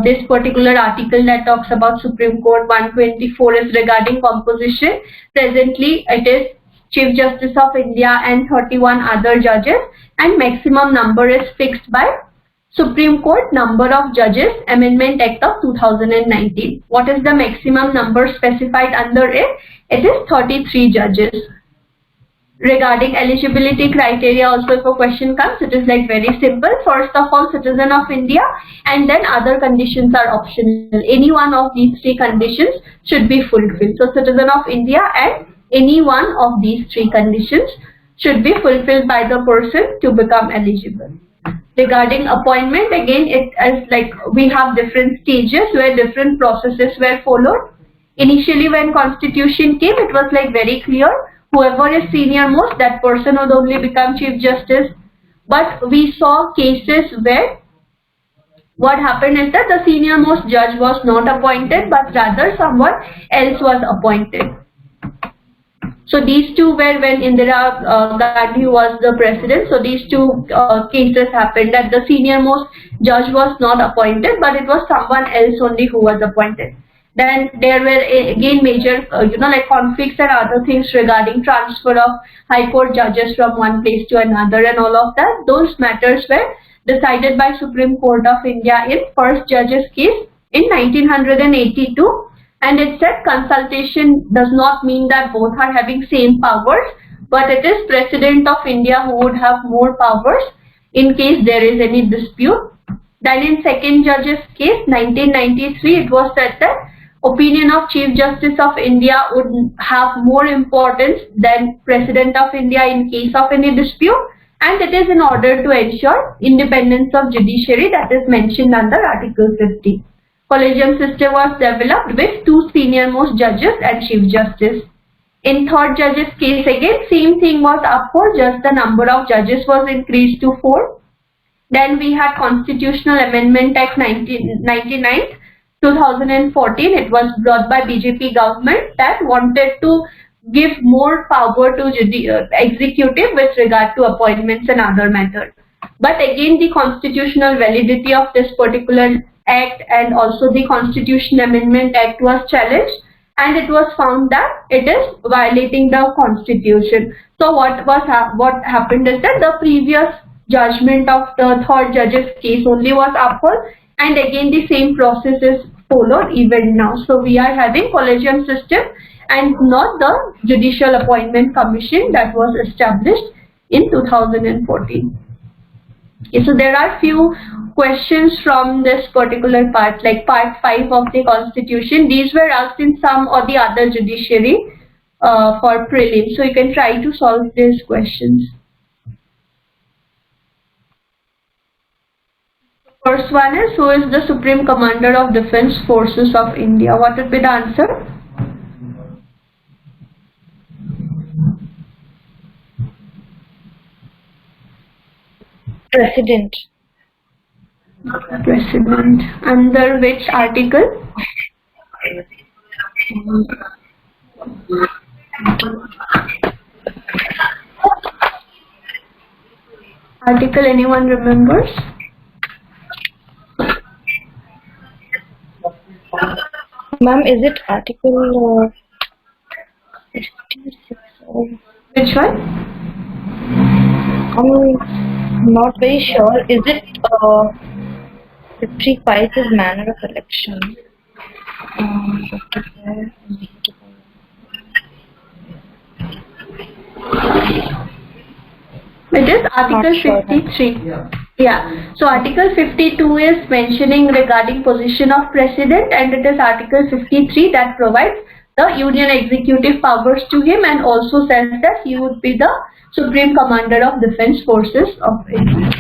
this particular article that talks about Supreme Court. 124 is regarding composition. Presently it is Chief Justice of India and 31 other judges, and maximum number is fixed by Supreme Court Number of Judges Amendment Act of 2019. What is the maximum number specified under it? It is 33 judges. Regarding eligibility criteria also, if a question comes, it is like very simple. First of all, citizen of India, and then other conditions are optional. Any one of these 3 conditions should be fulfilled. So citizen of India and any one of these 3 conditions should be fulfilled by the person to become eligible. Regarding appointment, again it is like we have different stages where different processes were followed. Initially when constitution came, it was like very clear, whoever is senior most, that person would only become Chief Justice. But we saw cases where what happened is that the senior most judge was not appointed, but rather someone else was appointed. So these 2 were when Indira Gandhi was the president. So these 2 cases happened that the senior most judge was not appointed, but it was someone else only who was appointed. Then there were again major like conflicts and other things regarding transfer of High Court judges from one place to another and all of that. Those matters were decided by Supreme Court of India in 1st judge's case in 1982. And it said consultation does not mean that both are having same powers, but it is President of India who would have more powers in case there is any dispute. Then in 2nd judge's case, 1993, it was said that opinion of Chief Justice of India would have more importance than President of India in case of any dispute, and it is in order to ensure independence of judiciary that is mentioned under Article 50. Collegium system was developed with 2 senior most judges and Chief Justice. In 3rd judge's case again, same thing was upheld, just the number of judges was increased to 4. Then we had Constitutional Amendment Act 99, 2014. It was brought by BJP government that wanted to give more power to executive with regard to appointments and other matters. But again, the constitutional validity of this particular act and also the Constitution Amendment Act was challenged, and it was found that it is violating the constitution. So what happened is that the previous judgment of the third judge's case only was upheld, and again the same process is followed even now. So we are having collegium system and not the Judicial Appointment Commission that was established in 2014. Okay, so there are few questions from this particular part, like part 5 of the Constitution. These were asked in some or the other judiciary for prelim. So you can try to solve these questions. First one is, who is the Supreme Commander of Defence Forces of India? What would be the answer? President. President. Under which article? Article, anyone remembers? Ma'am, is it Article 56? Which one? I'm not very sure. Is it 55 is manner of election? 55. It is Article Not sure, 53. Yeah. So Article 52 is mentioning regarding position of President, and it is Article 53 that provides the Union executive powers to him and also says that he would be the Supreme Commander of Defence Forces of India.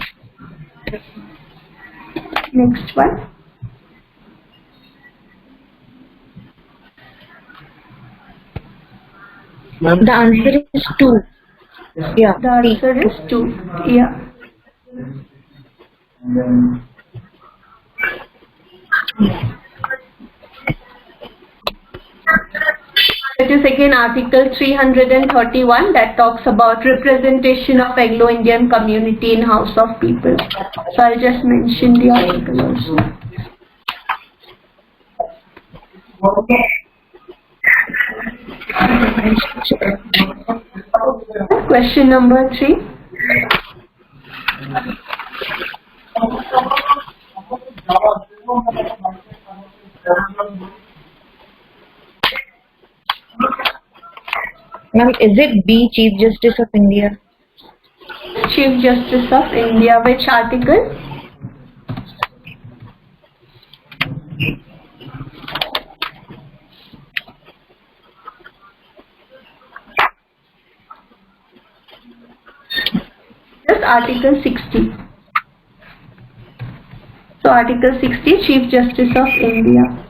Next one. The answer is 2. Yeah. The answer is 2. Yeah. It is again Article 331 that talks about representation of Anglo-Indian community in House of People. So I'll just mention the article also. Question number 3. Ma'am, is it B, Chief Justice of India? Chief Justice of India, which article? Yes, Article 60. So Article 60, Chief Justice of India.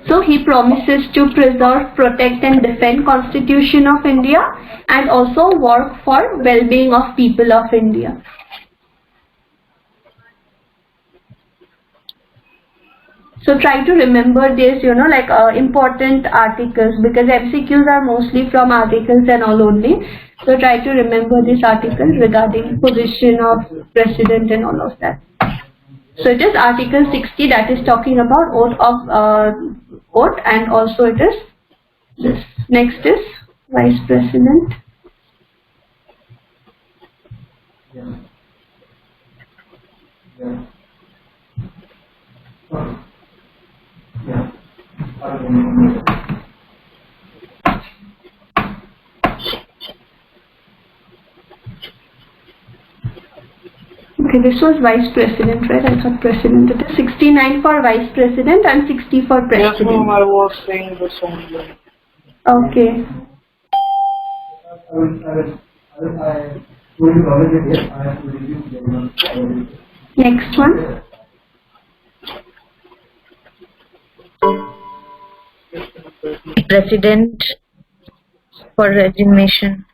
So he promises to preserve, protect and defend Constitution of India and also work for well-being of people of India. So try to remember this, like important articles, because MCQs are mostly from articles and all only. So try to remember this article regarding position of president and all of that. So it is Article 60 that is talking about oath, and also it is this. Next is Vice President. Okay, this was Vice President, right? I thought President. It is 69 for Vice President and 60 for Yes, President. ma'am, I was saying this only. Okay. Next one. President for resignation.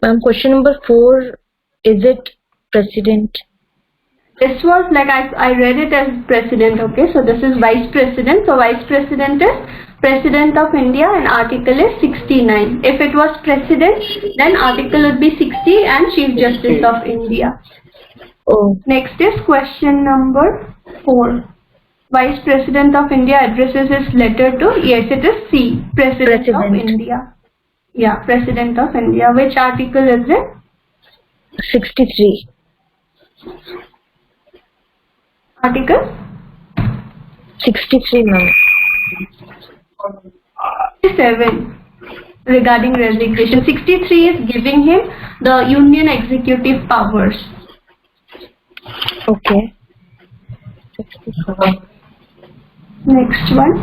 Ma'am, question number 4, is it president? This was like I read it as president, okay? So this is vice president. So vice president is president of India and article is 69. If it was president, then article would be 60 and chief justice of India. Oh, Next is question number 4. Vice President of India addresses his letter to, yes, it is C, President of President. India. Yeah, President of India. Which article is it? 63. Article 63, ma'am. 7 regarding resignation. 63 is giving him the union executive powers. Okay. 64. Next one.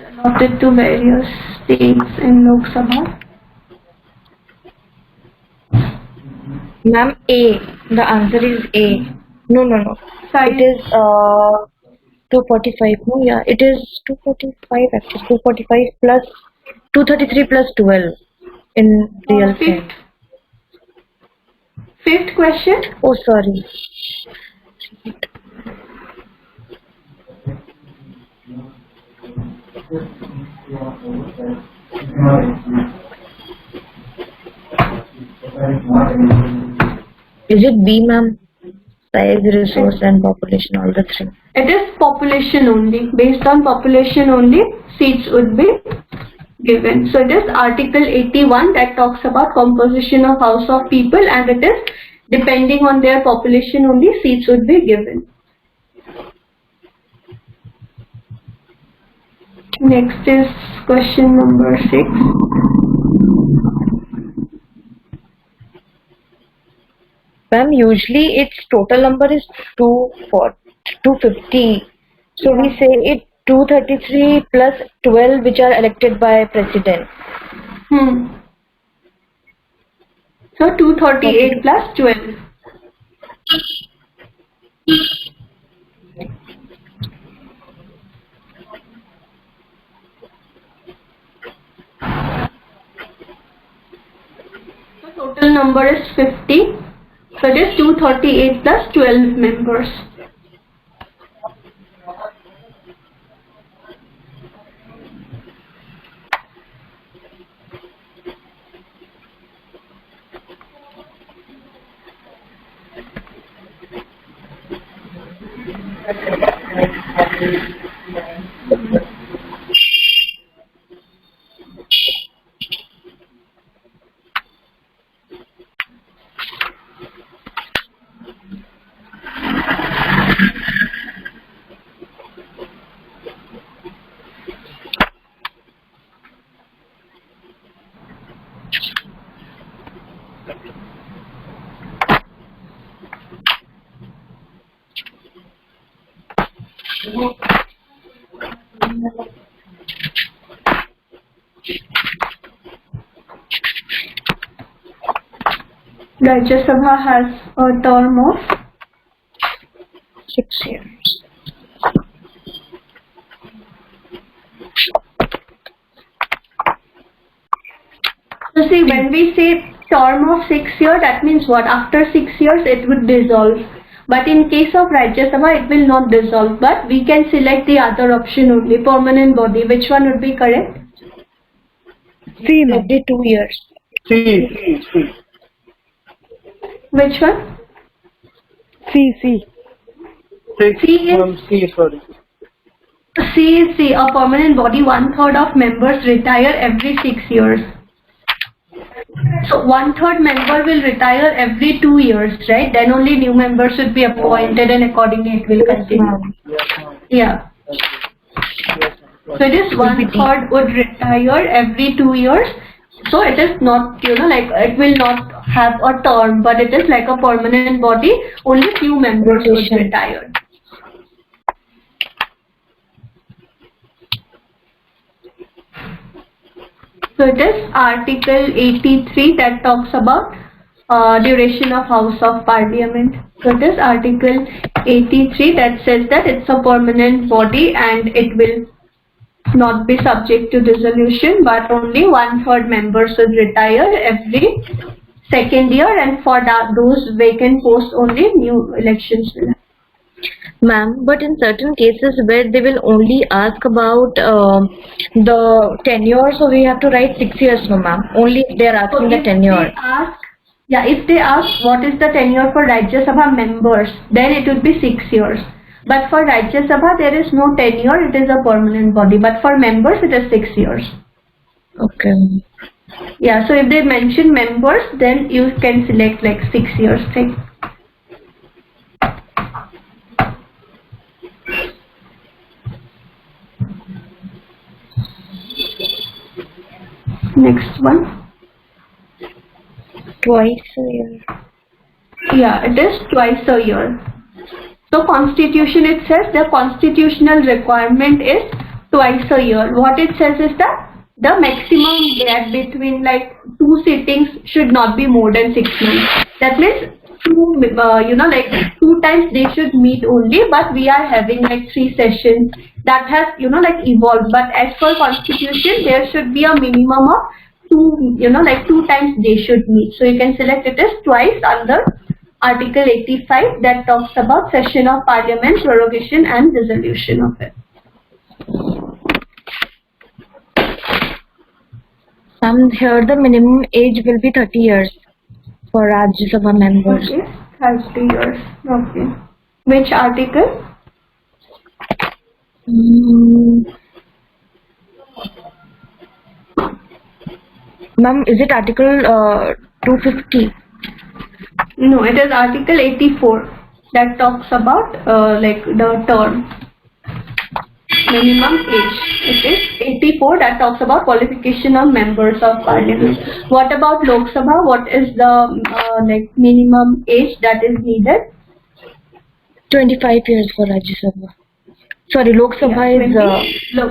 Allotted to various states in Lok Sabha. Ma'am, A. The answer is A. No. It is 245. No, yeah, it is 245 actually. 245 plus 233 plus 12 in real sense. Fifth question. Oh, sorry. Is it B, ma'am? Size, resource, and population, all the three. It is population only. Based on population only, seats would be given. So it is Article 81 that talks about composition of House of People, and it is depending on their population only, seats would be given. Next is question number 6. Ma'am, usually its total number is 250. So we say it 233 plus 12 which are elected by president. So 238 plus 12. So total number is 50. So it is 238 plus 12 members. Rajya Sabha has a term of 6 years. So see, when we say term of 6 years, that means what? After 6 years it would dissolve. But in case of Rajya Sabha, it will not dissolve. But we can select the other option only, permanent body. Which one would be correct? C, every 2 years. C. Which one? C. C is Sorry. C is C, a permanent body. 1/3 of members retire every 6 years. So 1/3 member will retire every 2 years, right? Then only new members should be appointed, and accordingly it will continue. Yeah. So it is 1/3 would retire every 2 years. So it is not, like it will not have a term, but it is like a permanent body. Only few members would retire. So it is Article 83 that talks about duration of House of Parliament. So it is Article 83 that says that it's a permanent body and it will not be subject to dissolution, but only 1/3 members should retire every second year, and for those vacant posts only new elections will happen. Ma'am, but in certain cases where they will only ask about the tenure, so we have to write 6 years, no ma'am. Only if they are asking the tenure. If they ask what is the tenure for Rajya Sabha members, then it would be 6 years. But for Rajya Sabha, there is no tenure, it is a permanent body. But for members, it is 6 years. Okay. Yeah, so if they mention members, then you can select like 6 years thing. Next one. Twice a year. Yeah, it is twice a year. So constitution, it says the constitutional requirement is twice a year. What it says is that the maximum gap between like 2 sittings should not be more than 6 months. That means like 2 times they should meet only, but we are having like 3 sessions. That has like evolved. But as per constitution, there should be a minimum of 2 times they should meet. So you can select it as twice under Article 85 that talks about session of Parliament, prorogation and dissolution of it. Here the minimum age will be 30 years for Rajya Sabha members. Okay, 30 years. Okay. Which article? Ma'am, is it Article 250? No, it is Article 84 that talks about like the term. Minimum age. It is 84 that talks about qualification of members of Parliament. What about Lok Sabha? What is the like minimum age that is needed? 25 years for Rajya Sabha. Sorry, Lok Sabha is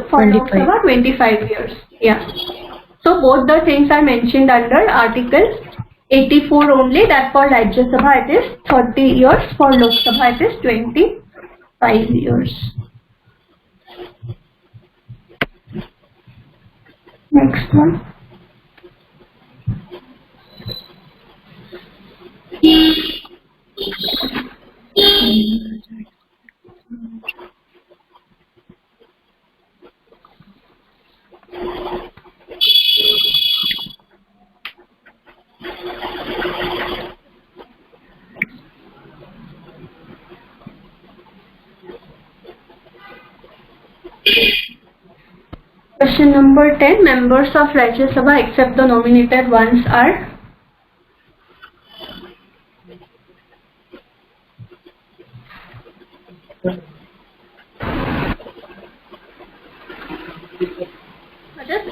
for Lok Sabha 25 years. Yeah. So both the things are mentioned under Article 84 only. That for Rajya Sabha it is 30 years. For Lok Sabha it is 25 years. Next one. Question number 10. Members of Rajya Sabha except the nominated ones are?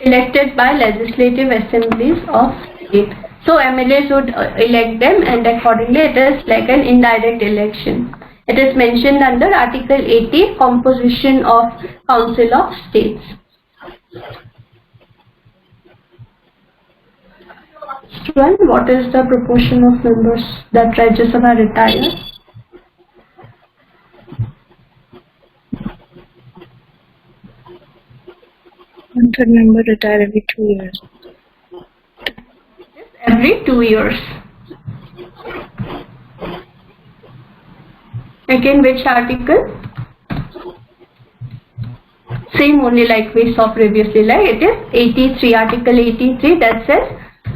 Elected by legislative assemblies of state. So MLAs would elect them, and accordingly it is like an indirect election. It is mentioned under Article 80, composition of Council of States. One, what is the proportion of members that Rajya Sabha retire? One-third member retire every 2 years. Every 2 years. Again, which article? Same only like we saw previously, like it is 83, Article 83 that says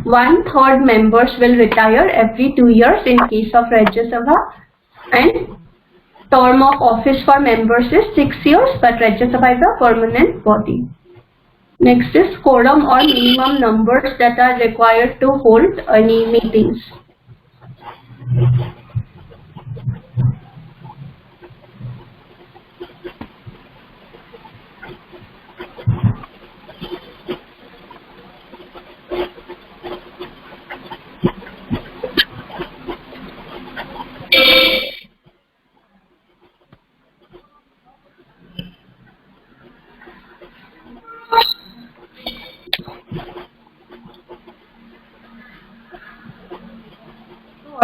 1/3 members will retire every 2 years in case of Rajya Sabha, and term of office for members is 6 years, but Rajya Sabha is a permanent body. Next is quorum or minimum numbers that are required to hold any meetings.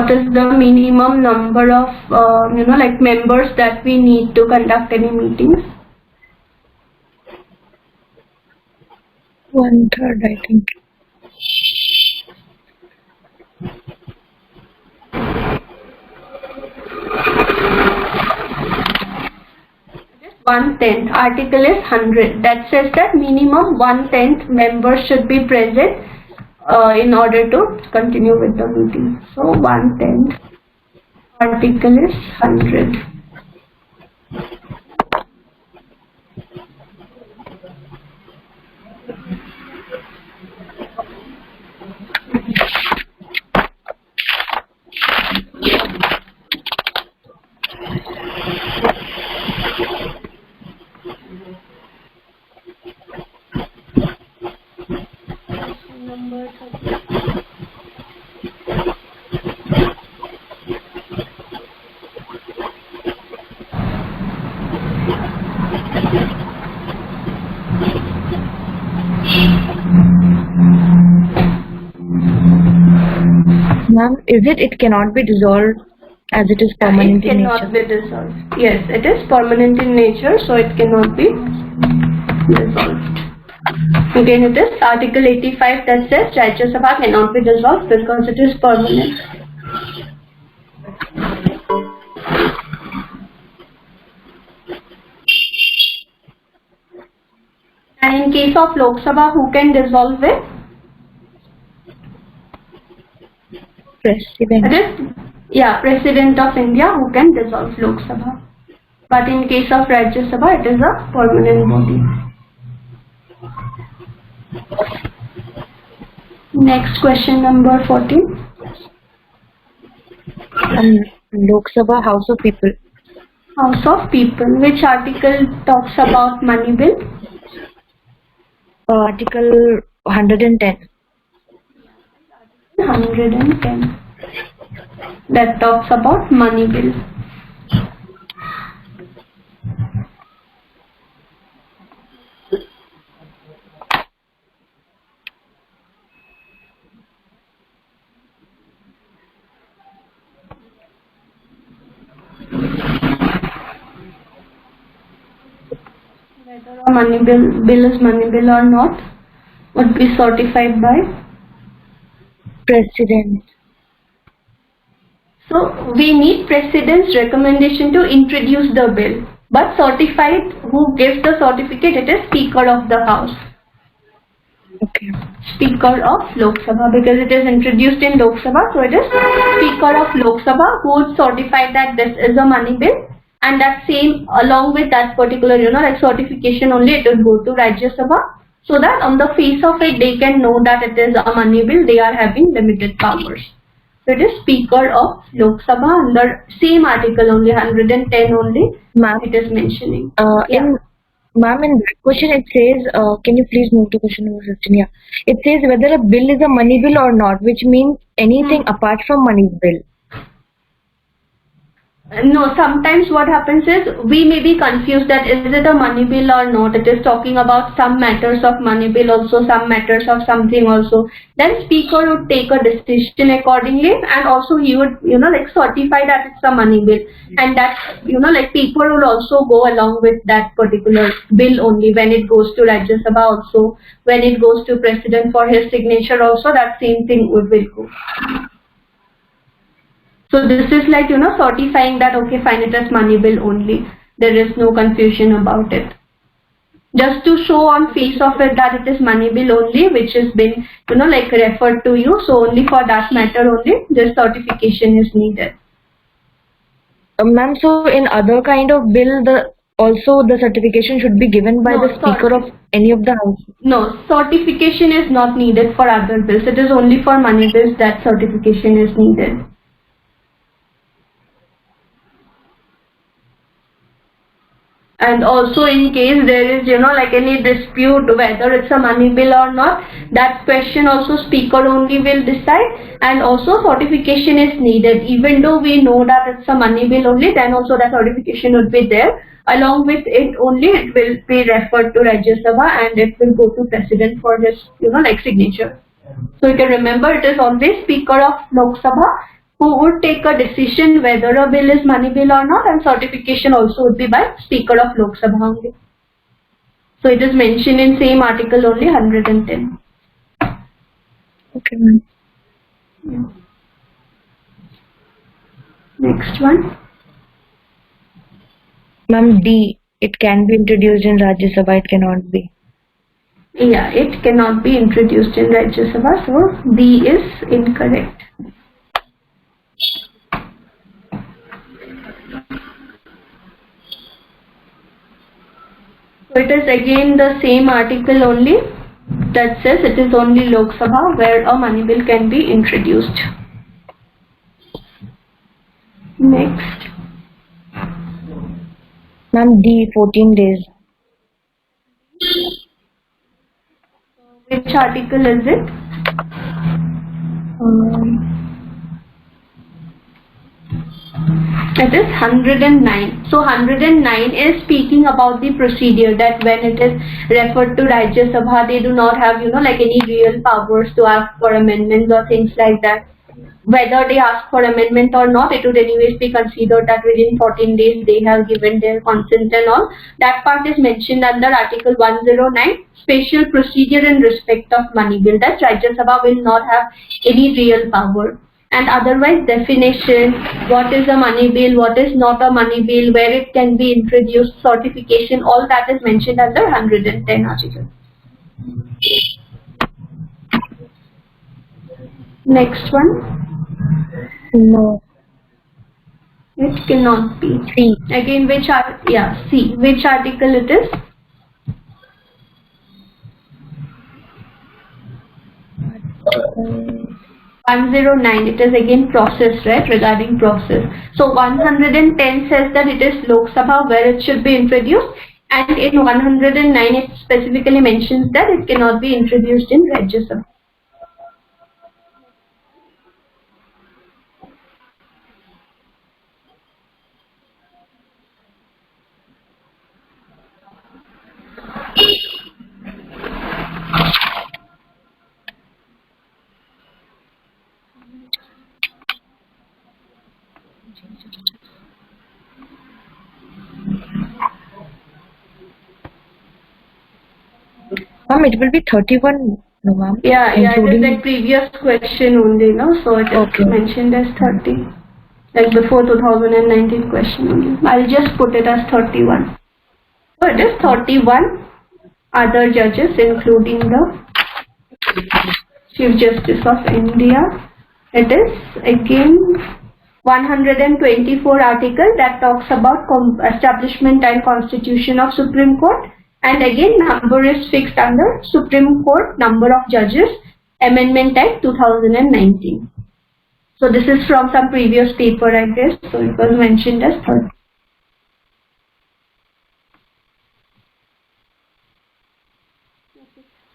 what is the minimum number of like members that we need to conduct any meetings? 1/3, I think. One-tenth. Article is 100. That says that minimum 1/10 members should be present in order to continue with the meeting. So 1/10. Article is 100. Number 30. Ma'am, is it cannot be dissolved as it is It permanent in cannot nature? be dissolved. Yes, it is permanent in nature, so it cannot be dissolved. Again, it is Article 85 that says Rajya Sabha cannot be dissolved because it is permanent. And in case of Lok Sabha, who can dissolve it? President. It is, President of India who can dissolve Lok Sabha. But in case of Rajya Sabha, it is a permanent body. Next question, number 14. Lok Sabha, House of People. House of People. Which article talks about money bill? Article 110. 110. That talks about money bill. Whether a money bill is money bill or not would be certified by. President. So we need President's recommendation to introduce the bill. But certified, who gives the certificate? It is Speaker of the House. Okay. Speaker of Lok Sabha, because it is introduced in Lok Sabha, so it is Speaker of Lok Sabha who would certify that this is a money bill, and that same along with that particular like certification only it will go to Rajya Sabha, so that on the face of it they can know that it is a money bill. They are having limited powers. So it is Speaker of Lok Sabha under same article only 110 only. Ma'am, It is mentioning. Ma'am, in that question it says, can you please move to question number 15? Yeah. It says whether a bill is a money bill or not, which means anything apart from money bill. No, sometimes what happens is we may be confused that is it a money bill or not. It is talking about some matters of money bill also, some matters of something also. Then speaker would take a decision accordingly, and also he would certify that it's a money bill, and that people will also go along with that particular bill only when it goes to Rajya Sabha also, when it goes to President for his signature also, that same thing will go. So this is like, certifying that, okay, fine, it is money bill only. There is no confusion about it. Just to show on face of it that it is money bill only, which has been, referred to you. So only for that matter only, this certification is needed. Ma'am, so in other kind of bill, also the certification should be given by the Speaker of any of the House. No, certification is not needed for other bills. It is only for money bills that certification is needed. And also in case there is, any dispute whether it's a money bill or not, that question also speaker only will decide, and also certification is needed. Even though we know that it's a money bill only, then also that certification would be there. Along with it only, it will be referred to Rajya Sabha and it will go to President for his, signature. So you can remember it is always Speaker of Lok Sabha who would take a decision whether a bill is money bill or not, and certification also would be by Speaker of Lok Sabha only. So it is mentioned in same article only 110. Okay, ma'am. Yeah. Next one. Ma'am, D. It can be introduced in Rajya Sabha, it cannot be. Yeah, it cannot be introduced in Rajya Sabha, so D is incorrect. So it is again the same article only that says it is only Lok Sabha where a money bill can be introduced. Next. Ma'am, D. 14 days. Which article is it? It is 109. So 109 is speaking about the procedure that when it is referred to Rajya Sabha, they do not have, like any real powers to ask for amendments or things like that. Whether they ask for amendment or not, it would anyways be considered that within 14 days they have given their consent and all. That part is mentioned under Article 109, special procedure in respect of money bill, that Rajya Sabha will not have any real power. And otherwise definition, what is a money bill, what is not a money bill, where it can be introduced, certification, all that is mentioned under 110 article. Next one. No. It cannot be. C. Again, which C. Which article it is? Uh, 109. It is again process, right? Regarding process. So 110 says that it is Lok Sabha where it should be introduced, and in 109 it specifically mentions that it cannot be introduced in Rajya Sabha. Ma'am, it will be 31. No, ma'am. Yeah, it is Including- like previous question only, no? So it is Okay. mentioned as 30. Like before 2019 question only. I'll just put it as 31. So it is 31 other judges including the Chief Justice of India. It is again 124 article that talks about establishment and constitution of Supreme Court, and again number is fixed under Supreme Court number of judges Amendment Act 2019. So this is from some previous paper, I guess. So it was mentioned as 30.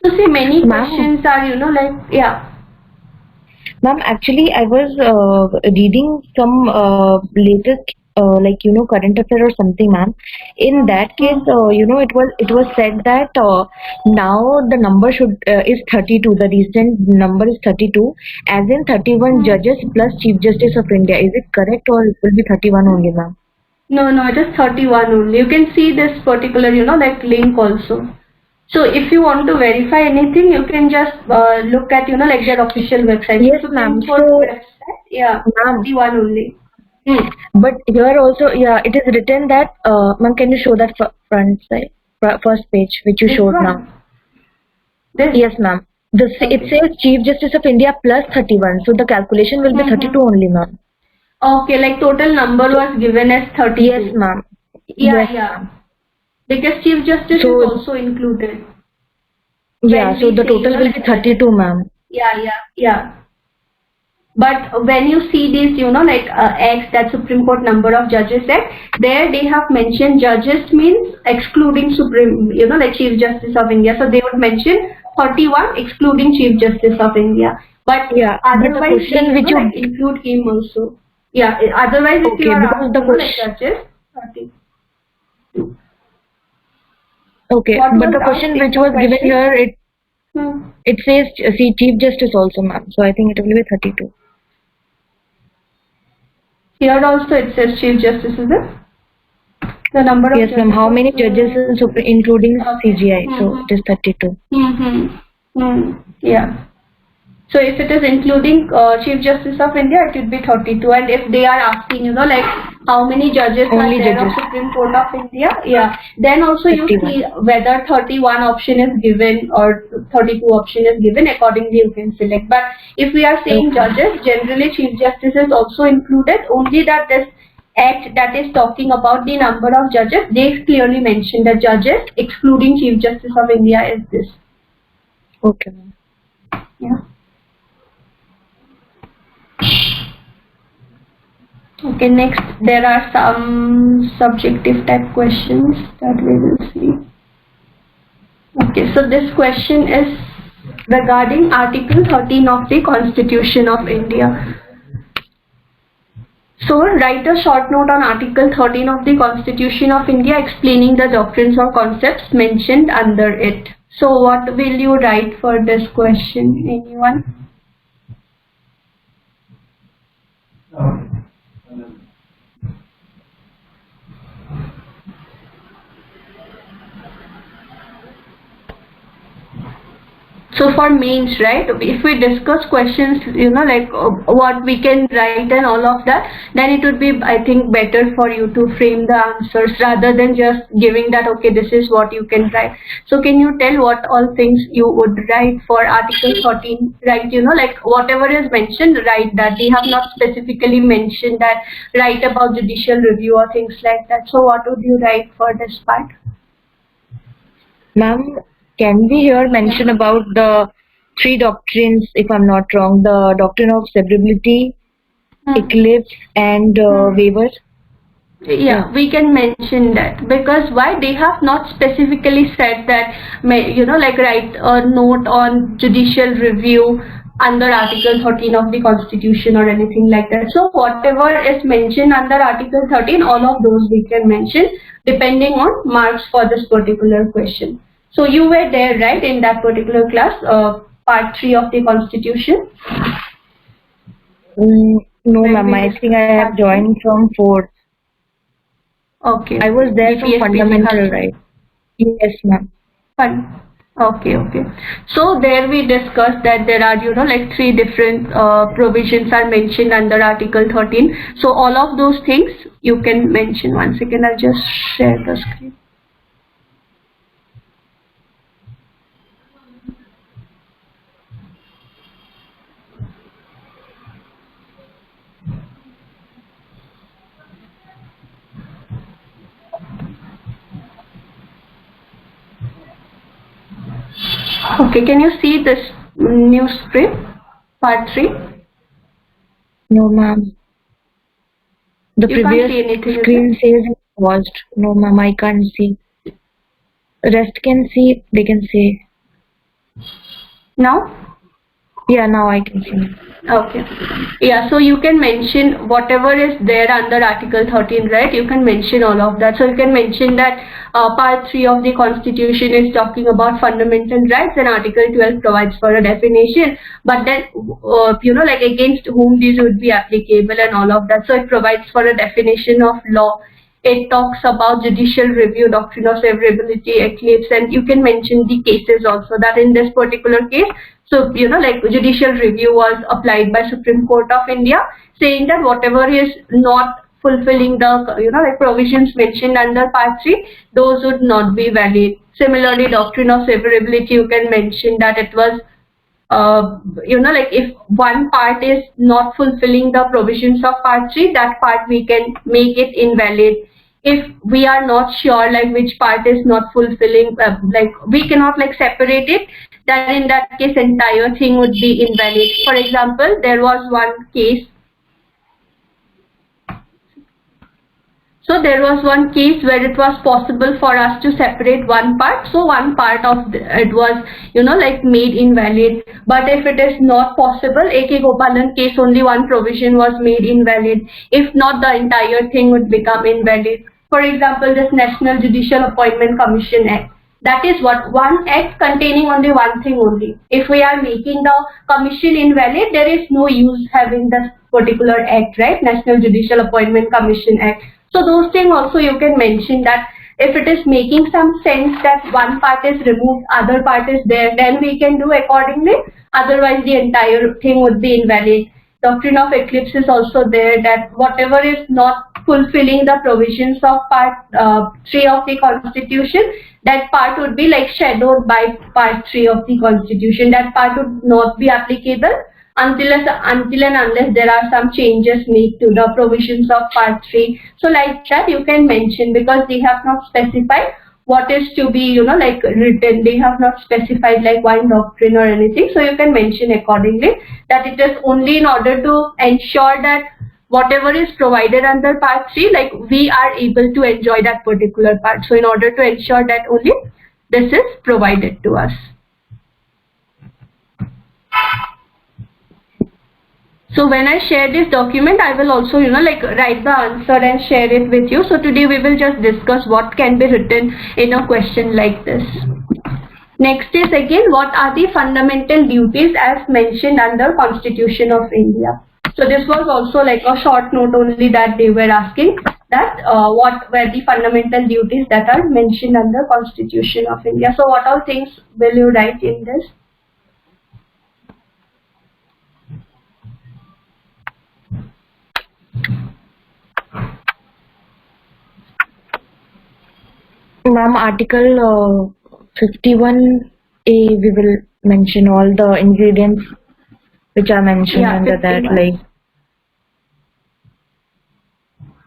So see, many questions are, Ma'am, actually, I was reading some latest, current affair or something, ma'am. In that case, it was said that now the number is 32. The recent number is 32, as in 31 judges plus Chief Justice of India. Is it correct, or it will be 31 only, ma'am? No, it is 31 only. You can see this particular, link also. So if you want to verify anything, you can just look at, their official website. Yes, ma'am. So, website, yeah, ma'am. 31 only. But here also, yeah, it is written that, ma'am, can you show that front side, first page, which you This showed one? now? This? Yes, ma'am. It says Chief Justice of India plus 31. So the calculation will be 32 only, ma'am. Okay, like total number was given as 30. Yes, ma'am. Yeah, Yes. Because Chief Justice So- is also included. Yeah, When so we the say, total will be 32, ma'am. Yeah. But when you see these, X, that Supreme Court number of judges Act, there they have mentioned judges means excluding Supreme, Chief Justice of India. So they would mention 31 excluding Chief Justice of India. But Yeah, but the otherwise, question they, which you- include him also. Yeah, otherwise if Okay, you are because asked, the question- judges, 30. Okay, What but was the question asked in which the was given question? here, Hmm. it says, see, Chief Justice also, ma'am. So I think it will be 32. Here also it says Chief Justice, is it? The number of Yes, ma'am. How many judges, including Okay. CGI? So it is 32. Yeah. So if it is including Chief Justice of India, it would be 32. And if they are asking, like how many judges Only are there judges. of Supreme Court of India, yeah, then also you 31. see whether 31 option is given or 32 option is given. Accordingly, you can select. But if we are saying judges, generally Chief Justice is also included. Only that this act that is talking about the number of judges, they clearly mention the judges excluding Chief Justice of India is this. Okay, ma'am. Yeah. Okay, next there are some subjective type questions that we will see. Okay, so this question is regarding Article 13 of the Constitution of India. So write a short note on Article 13 of the Constitution of India explaining the doctrines or concepts mentioned under it. So what will you write for this question? Anyone? So for mains, right, if we discuss questions, like what we can write and all of that, then it would be, I think, better for you to frame the answers rather than just giving that, okay, this is what you can write. So can you tell what all things you would write for Article 13, right? Like whatever is mentioned, write that. They have not specifically mentioned that, write about judicial review or things like that. So what would you write for this part? Ma'am, can we here mention about the three doctrines, if I'm not wrong, the doctrine of severability, eclipse, and waiver? Yeah, we can mention that, because why they have not specifically said that, like write a note on judicial review under Article 13 of the Constitution or anything like that. So whatever is mentioned under Article 13, all of those we can mention depending on marks for this particular question. So you were there, right, in that particular class, part 3 of the Constitution? No, ma'am. I think I have joined from 4th. Okay. I was there from fundamental, right? Yes, ma'am. Fun. Okay. So there we discussed that there are, like 3 different provisions are mentioned under Article 13. So all of those things you can mention. One second, I'll just share the screen. Okay, can you see this new script, part 3? No, ma'am. The You can't previous see anything, screen says it paused. No, ma'am, I can't see. Rest can see, they can see. Now? Yeah, now I can see. Okay. Yeah, so you can mention whatever is there under Article 13, right? You can mention all of that. So you can mention that Part 3 of the Constitution is talking about fundamental rights and Article 12 provides for a definition. But then, like against whom these would be applicable and all of that. So it provides for a definition of law. It talks about judicial review, doctrine of severability, eclipse, and you can mention the cases also, that in this particular case, so, like judicial review was applied by Supreme Court of India, saying that whatever is not fulfilling the, like provisions mentioned under Part 3, those would not be valid. Similarly, doctrine of severability, you can mention that it was, like if one part is not fulfilling the provisions of Part 3, that part we can make it invalid. If we are not sure like which part is not fulfilling, like we cannot like separate it, then in that case entire thing would be invalid. For example, there was one case. So there was one case where it was possible for us to separate one part. So one part of it was, like made invalid. But if it is not possible, A.K. Gopalan case, only one provision was made invalid. If not, the entire thing would become invalid. For example, this National Judicial Appointment Commission Act, That is what one act containing only one thing only. If we are making the commission invalid, there is no use having this particular act, right? National Judicial Appointment Commission Act. So those things also you can mention that if it is making some sense that one part is removed, other part is there, then we can do accordingly. Otherwise, the entire thing would be invalid. Doctrine of eclipse is also there, that whatever is not fulfilling the provisions of part 3 of the Constitution, that part would be like shadowed by part 3 of the Constitution. That part would not be applicable until and unless there are some changes made to the provisions of part 3. So like that you can mention, because they have not specified what is to be, like written. They have not specified like one doctrine or anything. So you can mention accordingly that it is only in order to ensure that whatever is provided under part 3, like we are able to enjoy that particular part. So in order to ensure that only this is provided to us. So when I share this document, I will also, like write the answer and share it with you. So today we will just discuss what can be written in a question like this. Next is again, what are the fundamental duties as mentioned under Constitution of India? So this was also like a short note only that they were asking, that what were the fundamental duties that are mentioned under Constitution of India. So what all things will you write in this? Ma'am, Article 51A, we will mention all the ingredients which are mentioned under that, 51. like.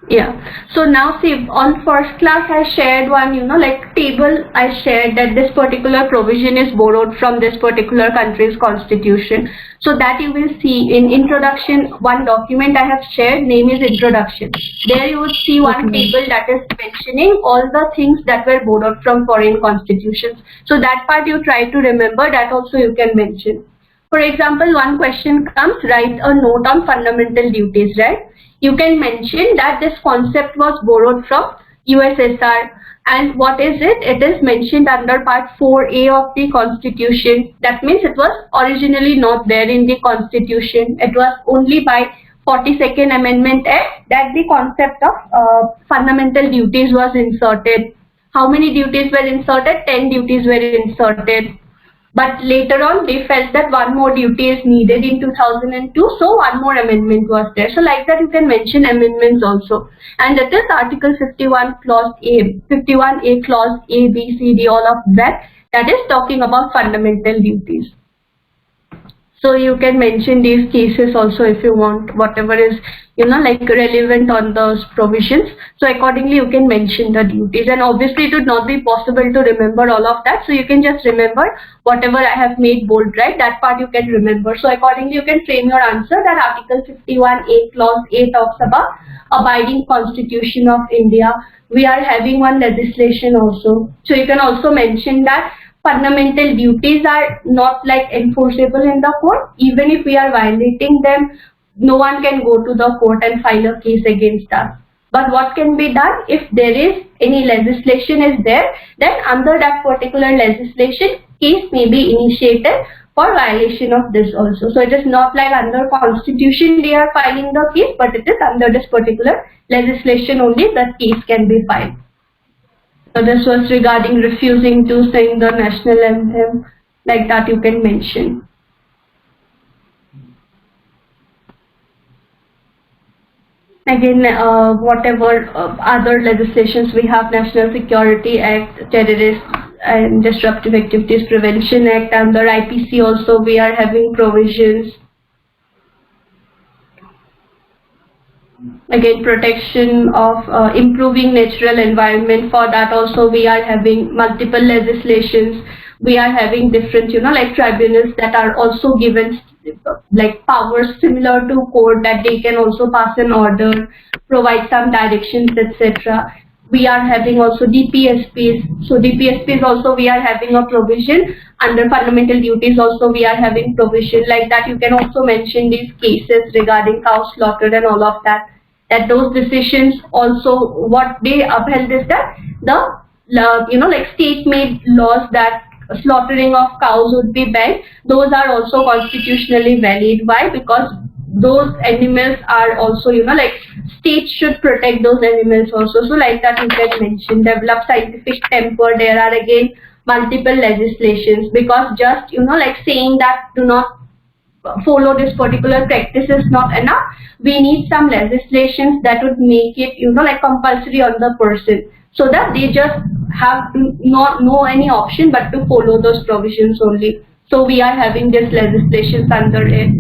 Yeah. So now see, on first class I shared one, like table I shared that this particular provision is borrowed from this particular country's constitution. So that you will see in introduction, one document I have shared, name is introduction. There you would see one table that is mentioning all the things that were borrowed from foreign constitutions. So that part you try to remember, that also you can mention. For example, one question comes, write a note on fundamental duties, right? You can mention that this concept was borrowed from USSR. And what is it? It is mentioned under part 4A of the Constitution. That means it was originally not there in the Constitution. It was only by 42nd Amendment Act that the concept of fundamental duties was inserted. How many duties were inserted? 10 duties were inserted. But later on, they felt that one more duty is needed in 2002, so one more amendment was there. So like that, you can mention amendments also. And that is Article 51 Clause A, 51A Clause A, B, C, D, all of that. That is talking about fundamental duties. So you can mention these cases also if you want, whatever is, like relevant on those provisions. So accordingly, you can mention the duties. And obviously, it would not be possible to remember all of that. So you can just remember whatever I have made bold, right? That part you can remember. So accordingly, you can frame your answer that Article 51A Clause A talks about abiding Constitution of India. We are having one legislation also. So you can also mention that fundamental duties are not like enforceable in the court. Even if we are violating them, no one can go to the court and file a case against us. But what can be done if there is any legislation is there, then under that particular legislation, case may be initiated for violation of this also. So it is not like under Constitution they are filing the case, but it is under this particular legislation only that case can be filed. So this was regarding refusing to sing the national anthem, like that you can mention. Again, whatever other legislations we have, National Security Act, Terrorist and Disruptive Activities Prevention Act, under IPC also we are having provisions. Again, protection of improving natural environment, for that also we are having multiple legislations. We are having different, like tribunals that are also given like powers similar to court, that they can also pass an order, provide some directions, etc. We are having also DPSPs. So DPSPs also we are having a provision. Under fundamental duties also we are having provision. Like that you can also mention these cases regarding cow slaughter and all of that. That those decisions also, what they upheld is that the like state-made laws that slaughtering of cows would be banned, those are also constitutionally valid. Why? Because those animals are also, like states should protect those animals also. So like that you can mention, develop scientific temper. There are again multiple legislations, because just, like saying that do not follow this particular practice is not enough. We need some legislations that would make it, like compulsory on the person, so that they just have not no any option but to follow those provisions only. So we are having this legislations under it.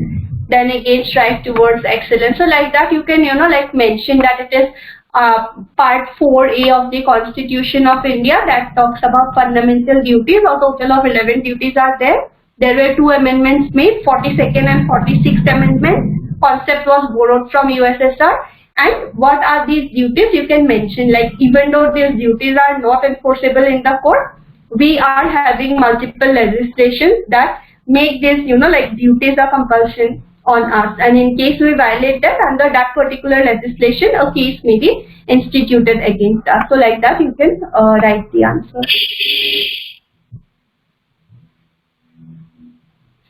Then again, strive towards excellence. So like that you can, like mention that it is part 4A of the Constitution of India that talks about fundamental duties. A total of 11 duties are there. There were 2 amendments made, 42nd and 46th amendment. Concept was borrowed from USSR. And what are these duties? You can mention, like, even though these duties are not enforceable in the court, we are having multiple legislations that make this, like duties a compulsion on us. And in case we violate that, under that particular legislation, a case may be instituted against us. So like that you can write the answer.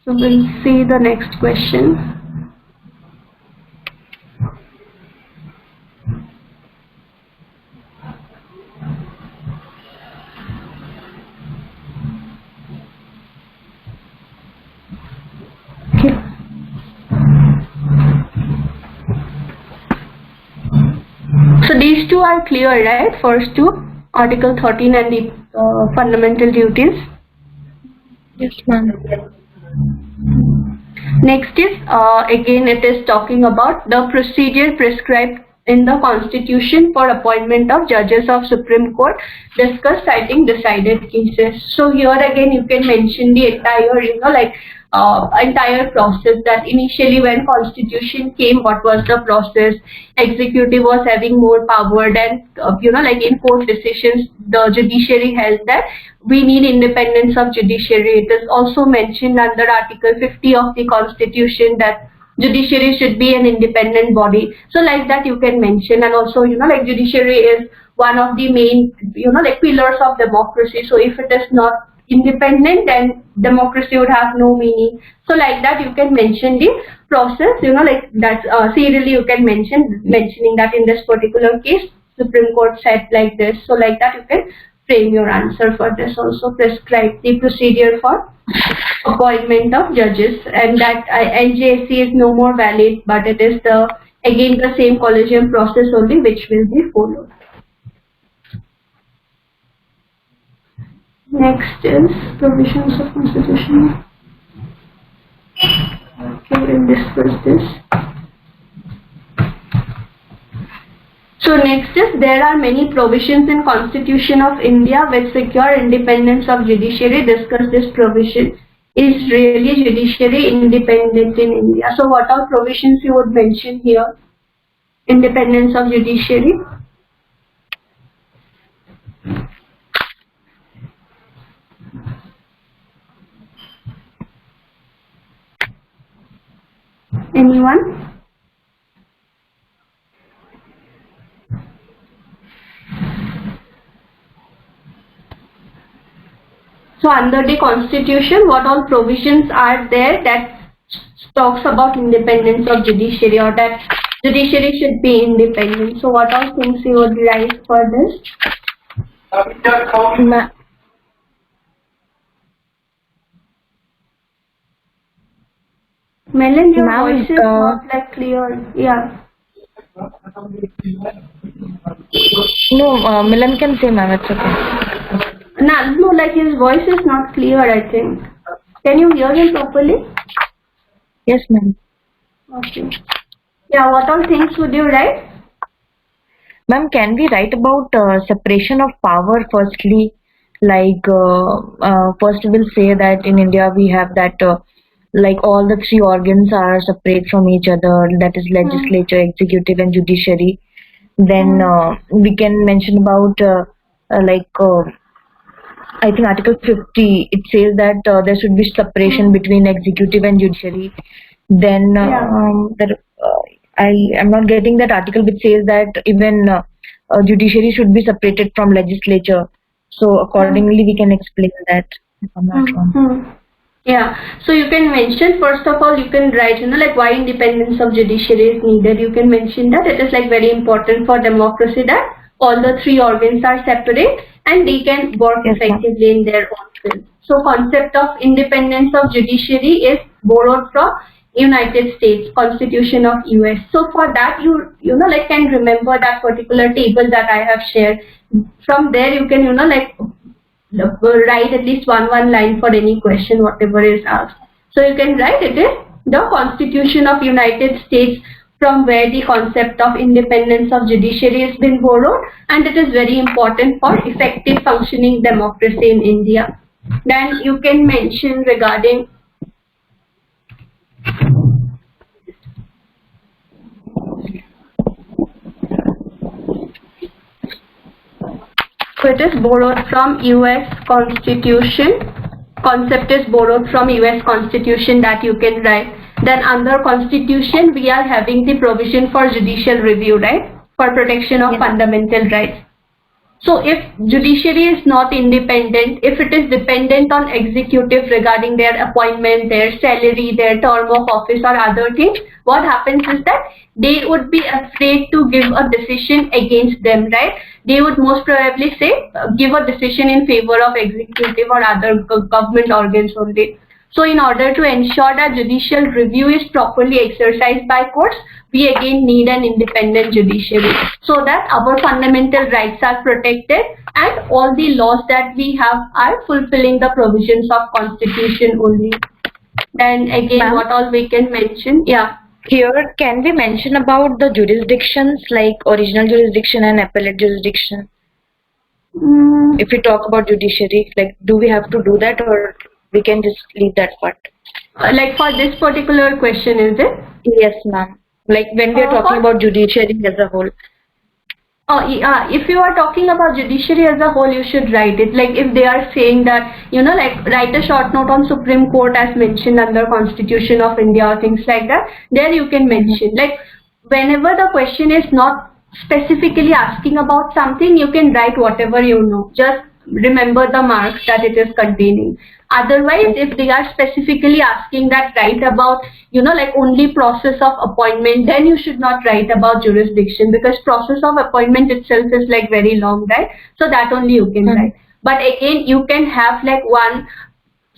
So we'll see the next question. So these two are clear, right? First two, Article 13 and the fundamental duties. Yes, ma'am. Next is, again it is talking about the procedure prescribed in the Constitution for appointment of judges of Supreme Court, discuss citing decided cases. So here again you can mention the entire, entire process, that initially when Constitution came, what was the process, executive was having more power, then like in court decisions the judiciary held that we need independence of judiciary. It is also mentioned under Article 50 of the Constitution that judiciary should be an independent body. So like that you can mention. And also, like judiciary is one of the main, like pillars of democracy. So if it is not independent, then democracy would have no meaning. So like that you can mention the process, like that serially you can mentioning that in this particular case Supreme Court said like this. So like that you can frame your answer for this. Also prescribe the procedure for appointment of judges, and that NJSC is no more valid, but it is again the same collegium process only which will be followed. Next is provisions of Constitution. Okay, we'll discuss this. So next is, there are many provisions in Constitution of India which secure independence of judiciary. Discuss this provision. Is really judiciary independent in India? So what are provisions you would mention here? Independence of judiciary. Anyone? So under the Constitution, what all provisions are there that talks about independence of judiciary, or that judiciary should be independent? So what all things you would write for this? Melon, your voice is not like clear. Yeah. No, Milan can say, ma'am, it's okay. No, like his voice is not clear, I think. Can you hear him properly? Yes, ma'am. Okay. Yeah, what all things would you write? Ma'am, can we write about separation of power firstly? Like, first we'll say that in India we have that like all the 3 organs are separate from each other, that is legislature, executive and judiciary. Then we can mention about I think Article 50, it says that there should be separation between executive and judiciary. Then I am not getting that article which says that even judiciary should be separated from legislature. So accordingly, we can explain that if I'm not wrong. Yeah, so you can mention, first of all, you can write, like why independence of judiciary is needed. You can mention that it is like very important for democracy that all the three organs are separate and they can work effectively in their own field. So concept of independence of judiciary is borrowed from United States Constitution of US. So for that you like can remember that particular table that I have shared. From there you can like write at least one line for any question whatever is asked. So you can write it is the Constitution of United States, from where the concept of independence of judiciary has been borrowed, and it is very important for effective functioning democracy in India. Then you can mention regarding so it is borrowed from US Constitution. Concept is borrowed from US Constitution that you can write. Then under Constitution we are having the provision for judicial review, right? For protection of fundamental rights. So if judiciary is not independent, if it is dependent on executive regarding their appointment, their salary, their term of office or other things, what happens is that they would be afraid to give a decision against them, right? They would most probably say, give a decision in favor of executive or other government organs only. So in order to ensure that judicial review is properly exercised by courts, we again need an independent judiciary so that our fundamental rights are protected and all the laws that we have are fulfilling the provisions of Constitution only. Then again, what all we can mention? Yeah. Here, can we mention about the jurisdictions like original jurisdiction and appellate jurisdiction? If we talk about judiciary, like do we have to do that or we can just leave that part? Like for this particular question, is it? Yes, ma'am. Like when we are talking about judiciary as a whole. If you are talking about judiciary as a whole, you should write it. Like if they are saying that, like write a short note on Supreme Court as mentioned under Constitution of India or things like that, there you can mention. Like whenever the question is not specifically asking about something, you can write whatever you know. Just remember the marks that it is containing. Otherwise, if they are specifically asking that write about, like only process of appointment, then you should not write about jurisdiction, because process of appointment itself is like very long, right? So that only you can write. But again, you can have like one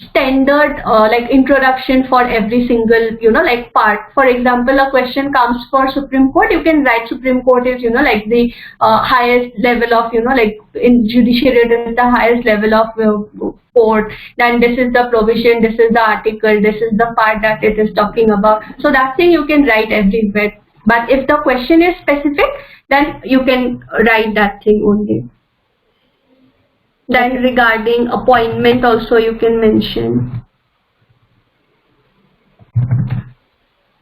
standard like introduction for every single like part. For example, a question comes for Supreme Court, you can write Supreme Court is like the highest level of like in judiciary it is the highest level of court, then this is the provision, this is the article, this is the part that it is talking about. So that thing you can write everywhere. But if the question is specific, then you can write that thing only. Then regarding appointment also you can mention.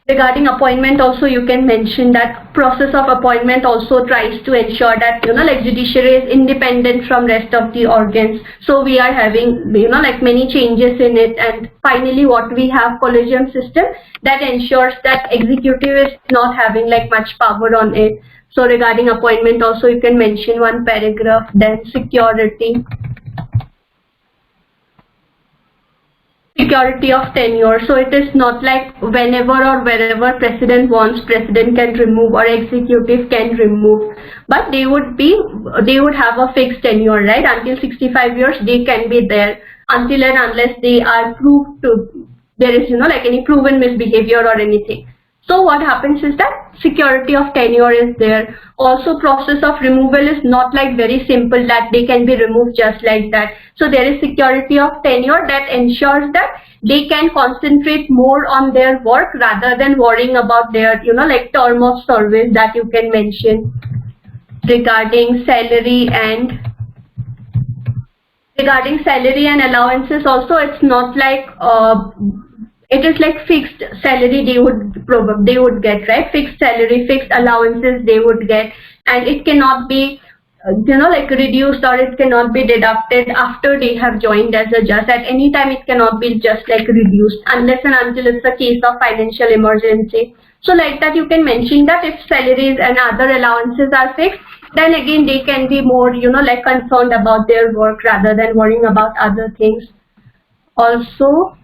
Regarding appointment also you can mention that process of appointment also tries to ensure that like judiciary is independent from rest of the organs. So we are having like many changes in it, and finally what we have, collegium system that ensures that executive is not having like much power on it. So regarding appointment also you can mention one paragraph. Then security of tenure. So it is not like whenever or wherever president wants, president can remove or executive can remove, but they would have a fixed tenure, right? Until 65 years they can be there, until and unless they are proved to there is like any proven misbehavior or anything. So what happens is that security of tenure is there. Also process of removal is not like very simple that they can be removed just like that. So there is security of tenure that ensures that they can concentrate more on their work rather than worrying about their like term of service that you can mention. Regarding salary and allowances also, it's not like it is like fixed salary they would get, right? Fixed salary, fixed allowances they would get, and it cannot be like reduced or it cannot be deducted after they have joined as a judge. At any time it cannot be just like reduced unless and until it's a case of financial emergency. So like that you can mention that if salaries and other allowances are fixed, then again they can be more, like concerned about their work rather than worrying about other things. Also,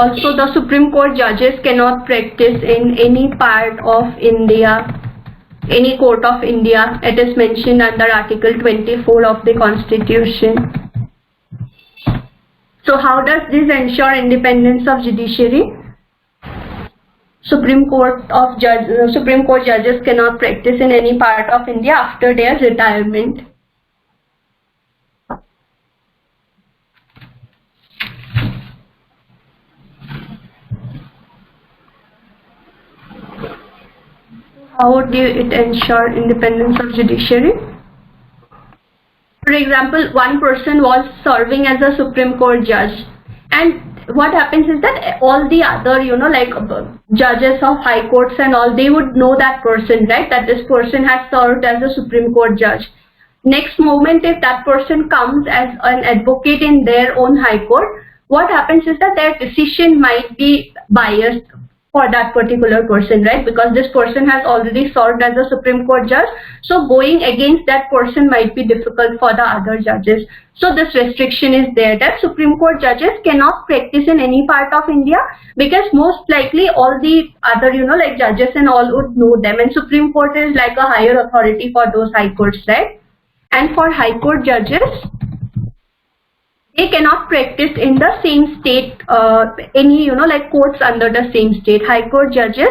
the Supreme Court judges cannot practice in any part of India, any court of India. It is mentioned under Article 24 of the Constitution. So how does this ensure independence of judiciary? Supreme Court judges cannot practice in any part of India after their retirement. How would it ensure independence of judiciary? For example, one person was serving as a Supreme Court judge, and what happens is that all the other, like judges of high courts and all, they would know that person, right? That this person has served as a Supreme Court judge. Next moment, if that person comes as an advocate in their own high court, what happens is that their decision might be biased for that particular person, right? Because this person has already served as a Supreme Court judge, so going against that person might be difficult for the other judges. So this restriction is there that Supreme Court judges cannot practice in any part of India, because most likely all the other, like judges and all would know them, and Supreme Court is like a higher authority for those high courts, right? And for high court judges, they cannot practice in the same state, any, like courts under the same state. High court judges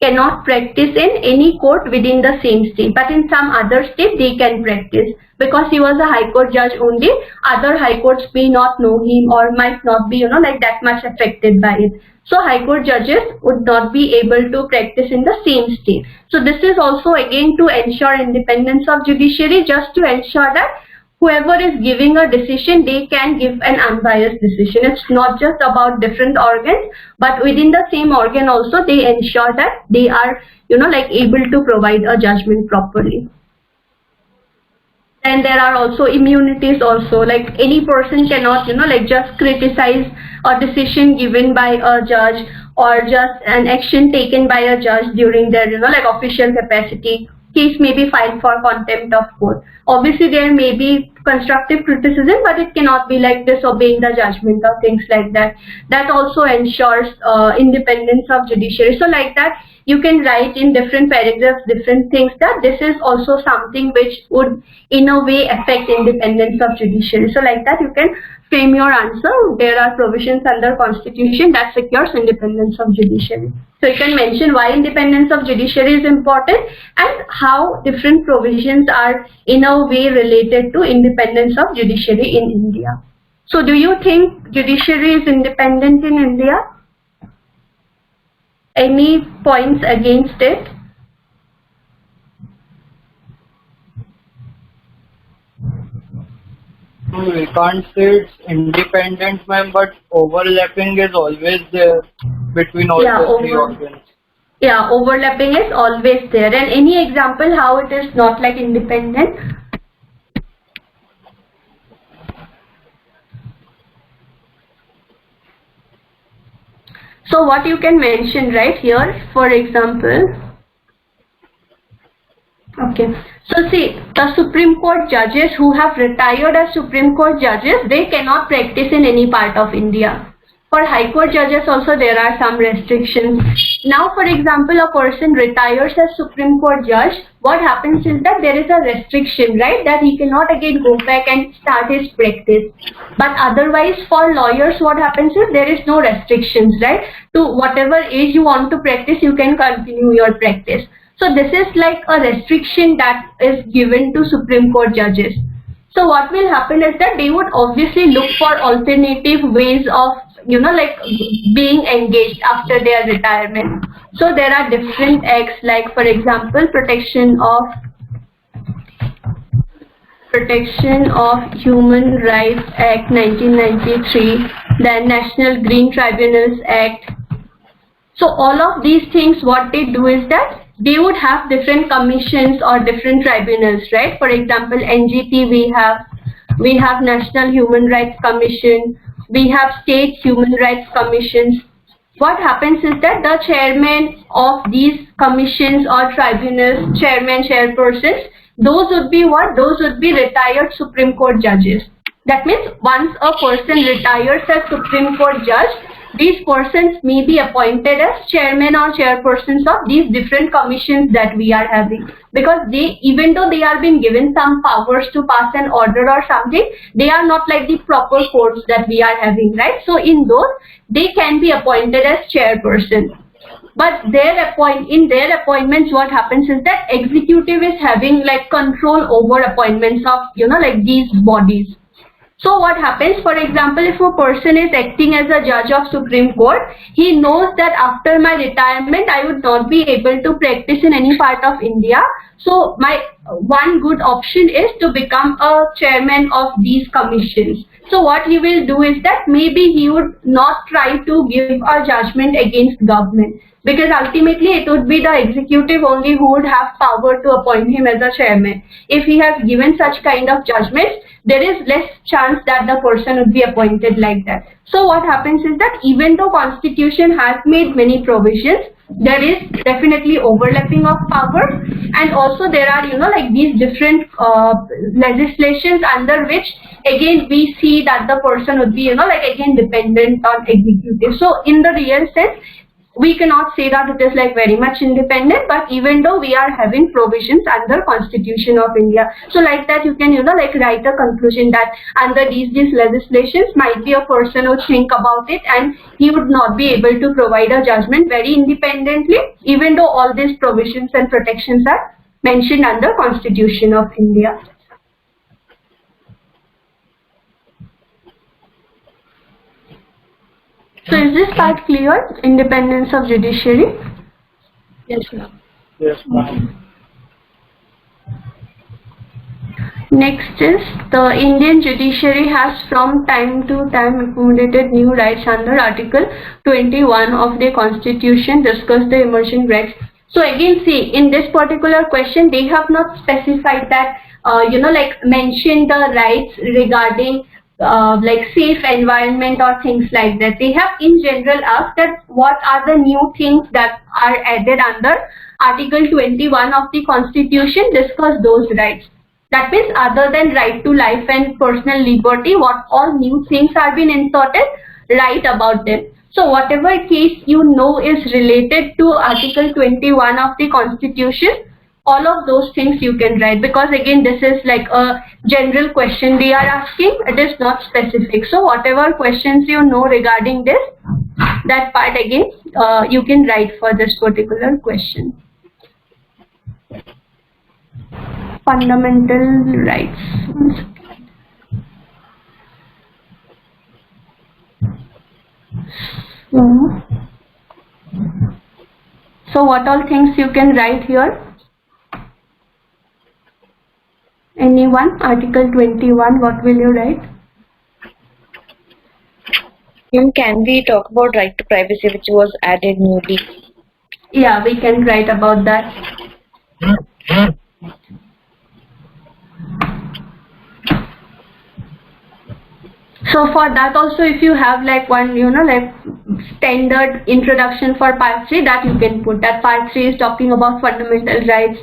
cannot practice in any court within the same state, but in some other state they can practice. Because he was a high court judge only, other high courts may not know him or might not be, like that much affected by it. So high court judges would not be able to practice in the same state. So this is also again to ensure independence of judiciary, just to ensure that whoever is giving a decision, they can give an unbiased decision. It's not just about different organs, but within the same organ also they ensure that they are, like able to provide a judgment properly. And there are also immunities also, like any person cannot, like just criticize a decision given by a judge or just an action taken by a judge during their, like official capacity. Case may be filed for contempt of court. Obviously, there may be constructive criticism, but it cannot be like disobeying the judgment or things like that. That also ensures independence of judiciary. So like that, you can write in different paragraphs, different things, that this is also something which would in a way affect independence of judiciary. So like that, you can frame your answer. There are provisions under Constitution that secures independence of judiciary. So you can mention why independence of judiciary is important and how different provisions are in a way related to independence of judiciary in India. So do you think judiciary is independent in India? Any points against it? We can't say it's independent, ma'am, but overlapping is always there between all the three organs. Yeah, overlapping is always there. And any example how it is not like independent? So what you can mention right here, for example, okay. So see, the Supreme Court judges who have retired as Supreme Court judges, they cannot practice in any part of India. For High Court judges also there are some restrictions. Now for example, a person retires as Supreme Court judge, what happens is that there is a restriction, right, that he cannot again go back and start his practice. But otherwise for lawyers, what happens is there is no restrictions, right? To whatever age you want to practice, you can continue your practice. So this is like a restriction that is given to Supreme Court judges. So what will happen is that they would obviously look for alternative ways of, like being engaged after their retirement. So there are different acts, like for example, Protection of Human Rights Act 1993, then National Green Tribunals Act. So all of these things, what they do is that they would have different commissions or different tribunals, right? For example, NGT we have, we have National Human Rights Commission, we have state human rights commissions. What happens is that the chairman of these commissions or tribunals, chairman, chairpersons, those would be what? Those would be retired Supreme Court judges. That means once a person retires as Supreme Court judge, these persons may be appointed as chairman or chairpersons of these different commissions that we are having. Because they, even though they are being given some powers to pass an order or something, they are not like the proper courts that we are having, right? So in those, they can be appointed as chairperson. But in their appointments, what happens is that executive is having like control over appointments of, like these bodies. So what happens, for example, if a person is acting as a judge of Supreme Court, he knows that after my retirement, I would not be able to practice in any part of India. So my one good option is to become a chairman of these commissions. So what he will do is that maybe he would not try to give a judgment against government, because ultimately it would be the executive only who would have power to appoint him as a chairman. If he has given such kind of judgments, there is less chance that the person would be appointed like that. So what happens is that even though Constitution has made many provisions, there is definitely overlapping of powers, and also there are like these different legislations under which again we see that the person would be like again dependent on executive. So in the real sense, we cannot say that it is like very much independent, but even though we are having provisions under Constitution of India. So like that you can like write a conclusion that under these legislations might be a person would think about it and he would not be able to provide a judgment very independently, even though all these provisions and protections are mentioned under Constitution of India. So is this part clear? Independence of judiciary? Yes, ma'am. Yes, ma'am. Next is the Indian judiciary has from time to time accommodated new rights under Article 21 of the Constitution, discuss the emerging rights. So again, see, in this particular question, they have not specified that, like mentioned the rights regarding like safe environment or things like that. They have in general asked that what are the new things that are added under Article 21 of the Constitution, discuss those rights. That means other than right to life and personal liberty, what all new things are being inserted, write about them. So whatever case is related to Article 21 of the Constitution, all of those things you can write, because again this is like a general question they are asking, it is not specific. So whatever questions regarding this, that part again you can write for this particular question. Fundamental rights. So what all things you can write here? Anyone? Article 21, what will you write? Can we talk about right to privacy, which was added newly? Yeah, we can write about that. So for that also, if you have like one, like standard introduction for part 3, that you can put. That part 3 is talking about fundamental rights,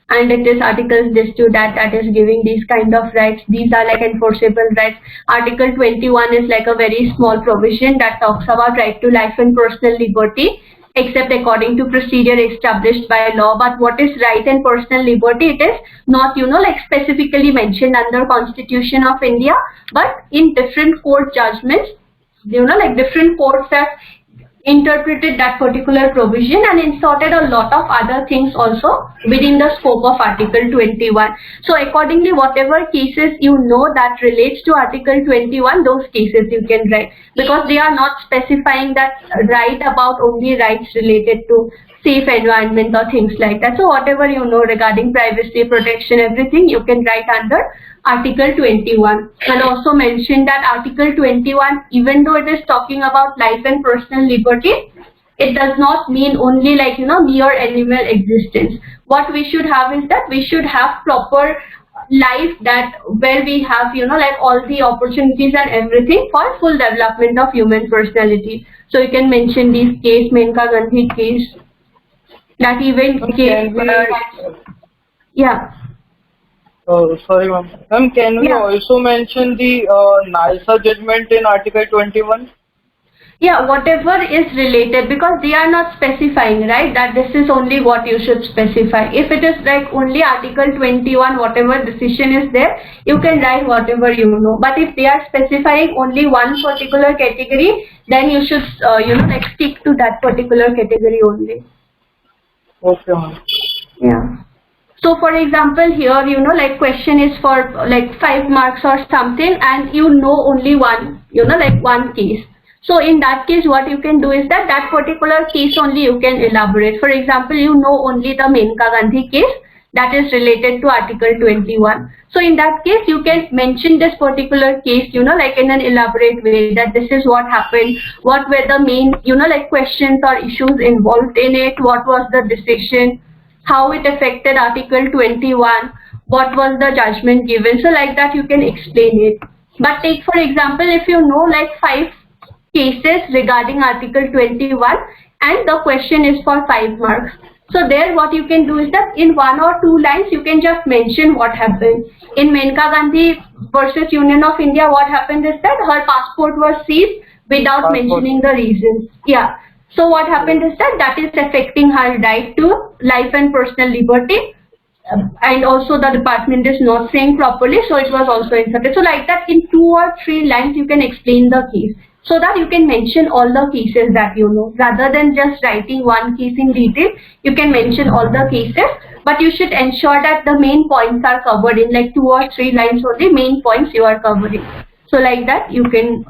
and it is articles this to that is giving these kind of rights. These are like enforceable rights. Article 21 is like a very small provision that talks about right to life and personal liberty, except according to procedure established by law. But what is right and personal liberty? It is not, like specifically mentioned under Constitution of India, but in different court judgments, like different courts have interpreted that particular provision and inserted a lot of other things also within the scope of Article 21. So accordingly, whatever cases that relates to Article 21, those cases you can write, because they are not specifying that right about only rights related to safe environment or things like that. So whatever regarding privacy, protection, everything you can write under Article 21. And also mention that Article 21, even though it is talking about life and personal liberty, it does not mean only like mere animal existence. What we should have is that we should have proper life that where we have, like all the opportunities and everything for full development of human personality. So you can mention these case, Menka Gandhi case, that event case. Yeah. Oh, sorry, ma'am. Ma'am, can we Yeah. also mention the NALSA judgment in Article 21? Yeah, whatever is related, because they are not specifying, right, that this is only what you should specify. If it is like only Article 21, whatever decision is there, you can write whatever you know. But if they are specifying only one particular category, then you should, like stick to that particular category only. Okay, ma'am. Yeah. So for example, here, like question is for like 5 marks or something, and you know only one, like one case. So in that case, what you can do is that particular case only you can elaborate. For example, you know only the Menka Gandhi case that is related to Article 21. So in that case, you can mention this particular case, like in an elaborate way, that this is what happened, what were the main, like questions or issues involved in it, what was the decision, how it affected Article 21, what was the judgment given. So like that you can explain it. But take for example, if you know like 5 cases regarding Article 21 and the question is for 5 marks. So there what you can do is that in 1 or 2 lines you can just mention what happened. In Menka Gandhi versus Union of India, what happened is that her passport was seized without mentioning the reasons. Yeah. So what happened is that is affecting her right to life and personal liberty. And also the department is not saying properly, so it was also inserted. So like that in 2 or 3 lines you can explain the case, so that you can mention all the cases that you know. Rather than just writing one case in detail, you can mention all the cases, but you should ensure that the main points are covered in like 2 or 3 lines only, main points you are covering. So like that you can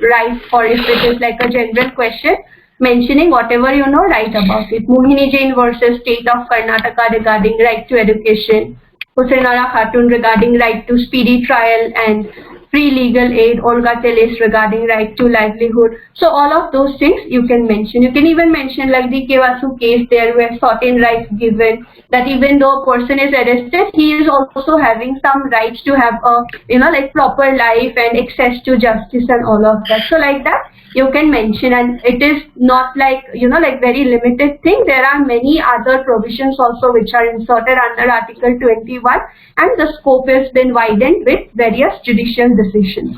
write, or if it is like a general question, mentioning whatever you know, write about it. Mohini Jain versus State of Karnataka regarding right to education. Hussainara Khatun regarding right to speedy trial and free legal aid. Olga Teles regarding right to livelihood. So all of those things you can mention. You can even mention like the Kevasu case, there were certain rights given, that even though a person is arrested, he is also having some rights to have a, like proper life and access to justice and all of that. So like that you can mention, and it is not like, like very limited thing. There are many other provisions also which are inserted under Article 21, and the scope has been widened with various judicial decisions.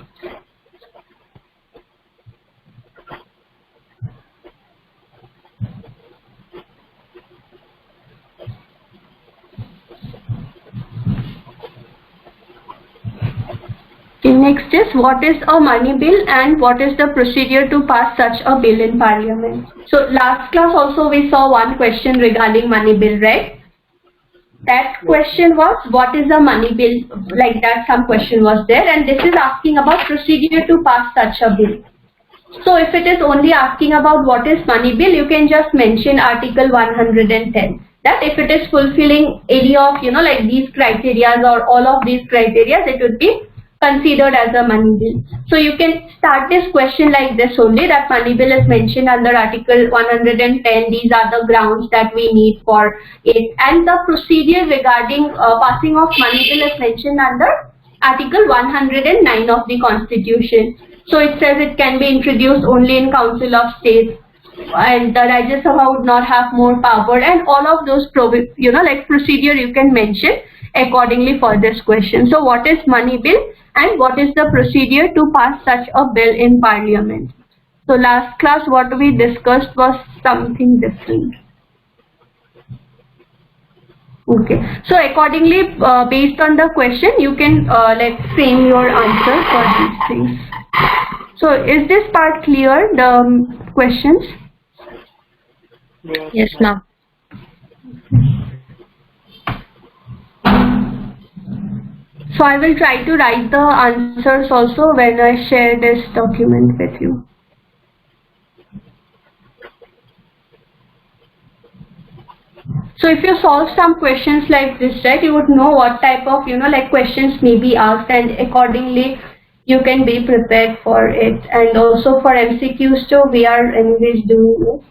Next is, what is a money bill and what is the procedure to pass such a bill in Parliament? So last class also we saw one question regarding money bill, right? That question was, what is a money bill? Like that some question was there, and this is asking about procedure to pass such a bill. So if it is only asking about what is money bill, you can just mention Article 110. That if it is fulfilling any of, like these criteria or all of these criteria, it would be considered as a money bill. So you can start this question like this only, that money bill is mentioned under Article 110. These are the grounds that we need for it, and the procedure regarding passing of money bill is mentioned under Article 109 of the Constitution. So it says it can be introduced only in Council of State, and the Rajya Sabha would not have more power, and all of those like procedure you can mention accordingly for this question. So what is money bill and what is the procedure to pass such a bill in Parliament? So last class what we discussed was something different. Okay, so accordingly based on the question you can like frame your answer for these things. So is this part clear, the questions? Yes, ma'am. So I will try to write the answers also when I share this document with you. So if you solve some questions like this, right, you would know what type of, like questions may be asked, and accordingly you can be prepared for it. And also for MCQs too, we are anyways doing it.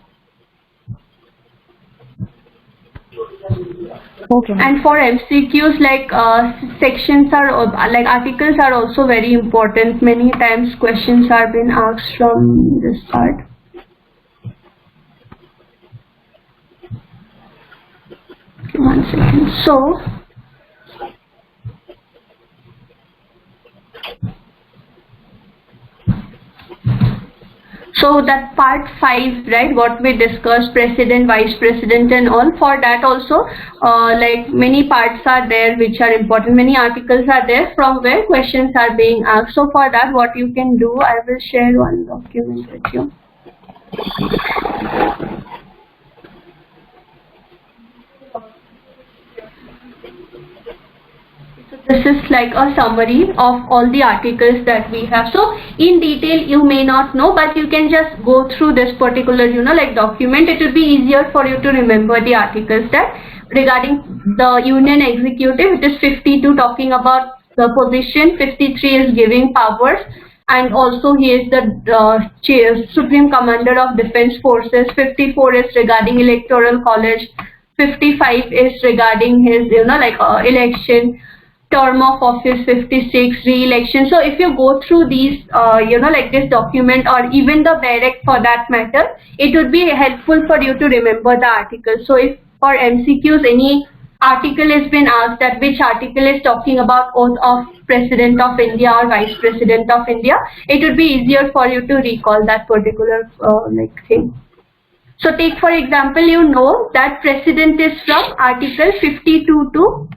Okay. And for MCQs, like sections are like articles are also very important. Many times questions are being asked from this part. Okay, 1 second. So that part 5, right, what we discussed, president, vice president and all, for that also like many parts are there which are important, many articles are there from where questions are being asked. So for that, what you can do, I will share one document with you. This is like a summary of all the articles that we have. So in detail you may not know, but you can just go through this particular, like document. It will be easier for you to remember the articles that regarding the Union Executive. It is 52 talking about the position, 53 is giving powers, and also he is the Supreme Commander of Defense Forces. 54 is regarding Electoral College. 55 is regarding his, election, term of office. 56, re-election. So if you go through these, like this document, or even the BEREC for that matter, it would be helpful for you to remember the article. So if for MCQs any article has been asked, that which article is talking about oath of President of India or Vice President of India, it would be easier for you to recall that particular thing. So take for example, you know that President is from Article 52 to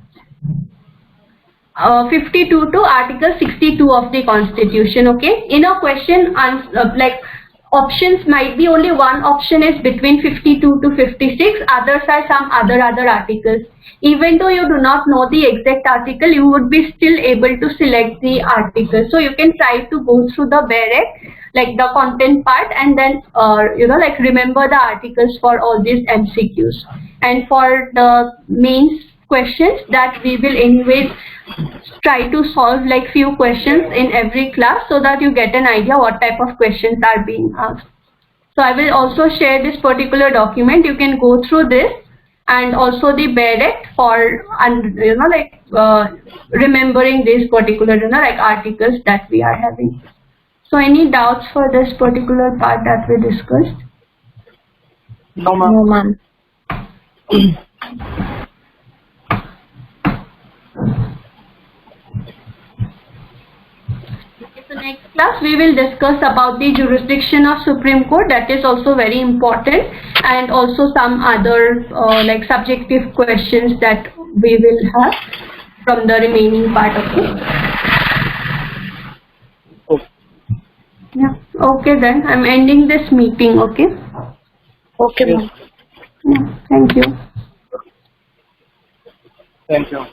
Article 62 of the Constitution. Okay, in a question, options might be only one option is between 52 to 56, others are some other articles. Even though you do not know the exact article, you would be still able to select the article. So you can try to go through the BEREC, like the content part, and then remember the articles for all these MCQs. And for the mains questions, that we will anyways try to solve like few questions in every class, so that you get an idea what type of questions are being asked. So I will also share this particular document. You can go through this, and also the BEREC for remembering these particular articles that we are having. So any doubts for this particular part that we discussed? No, ma'am. No, ma'am. So next class we will discuss about the jurisdiction of Supreme Court. That is also very important, and also some other subjective questions that we will have from the remaining part of it. Okay. Yeah. Okay then. I'm ending this meeting. Okay. Okay, ma'am. Yeah. Thank you. Thank you.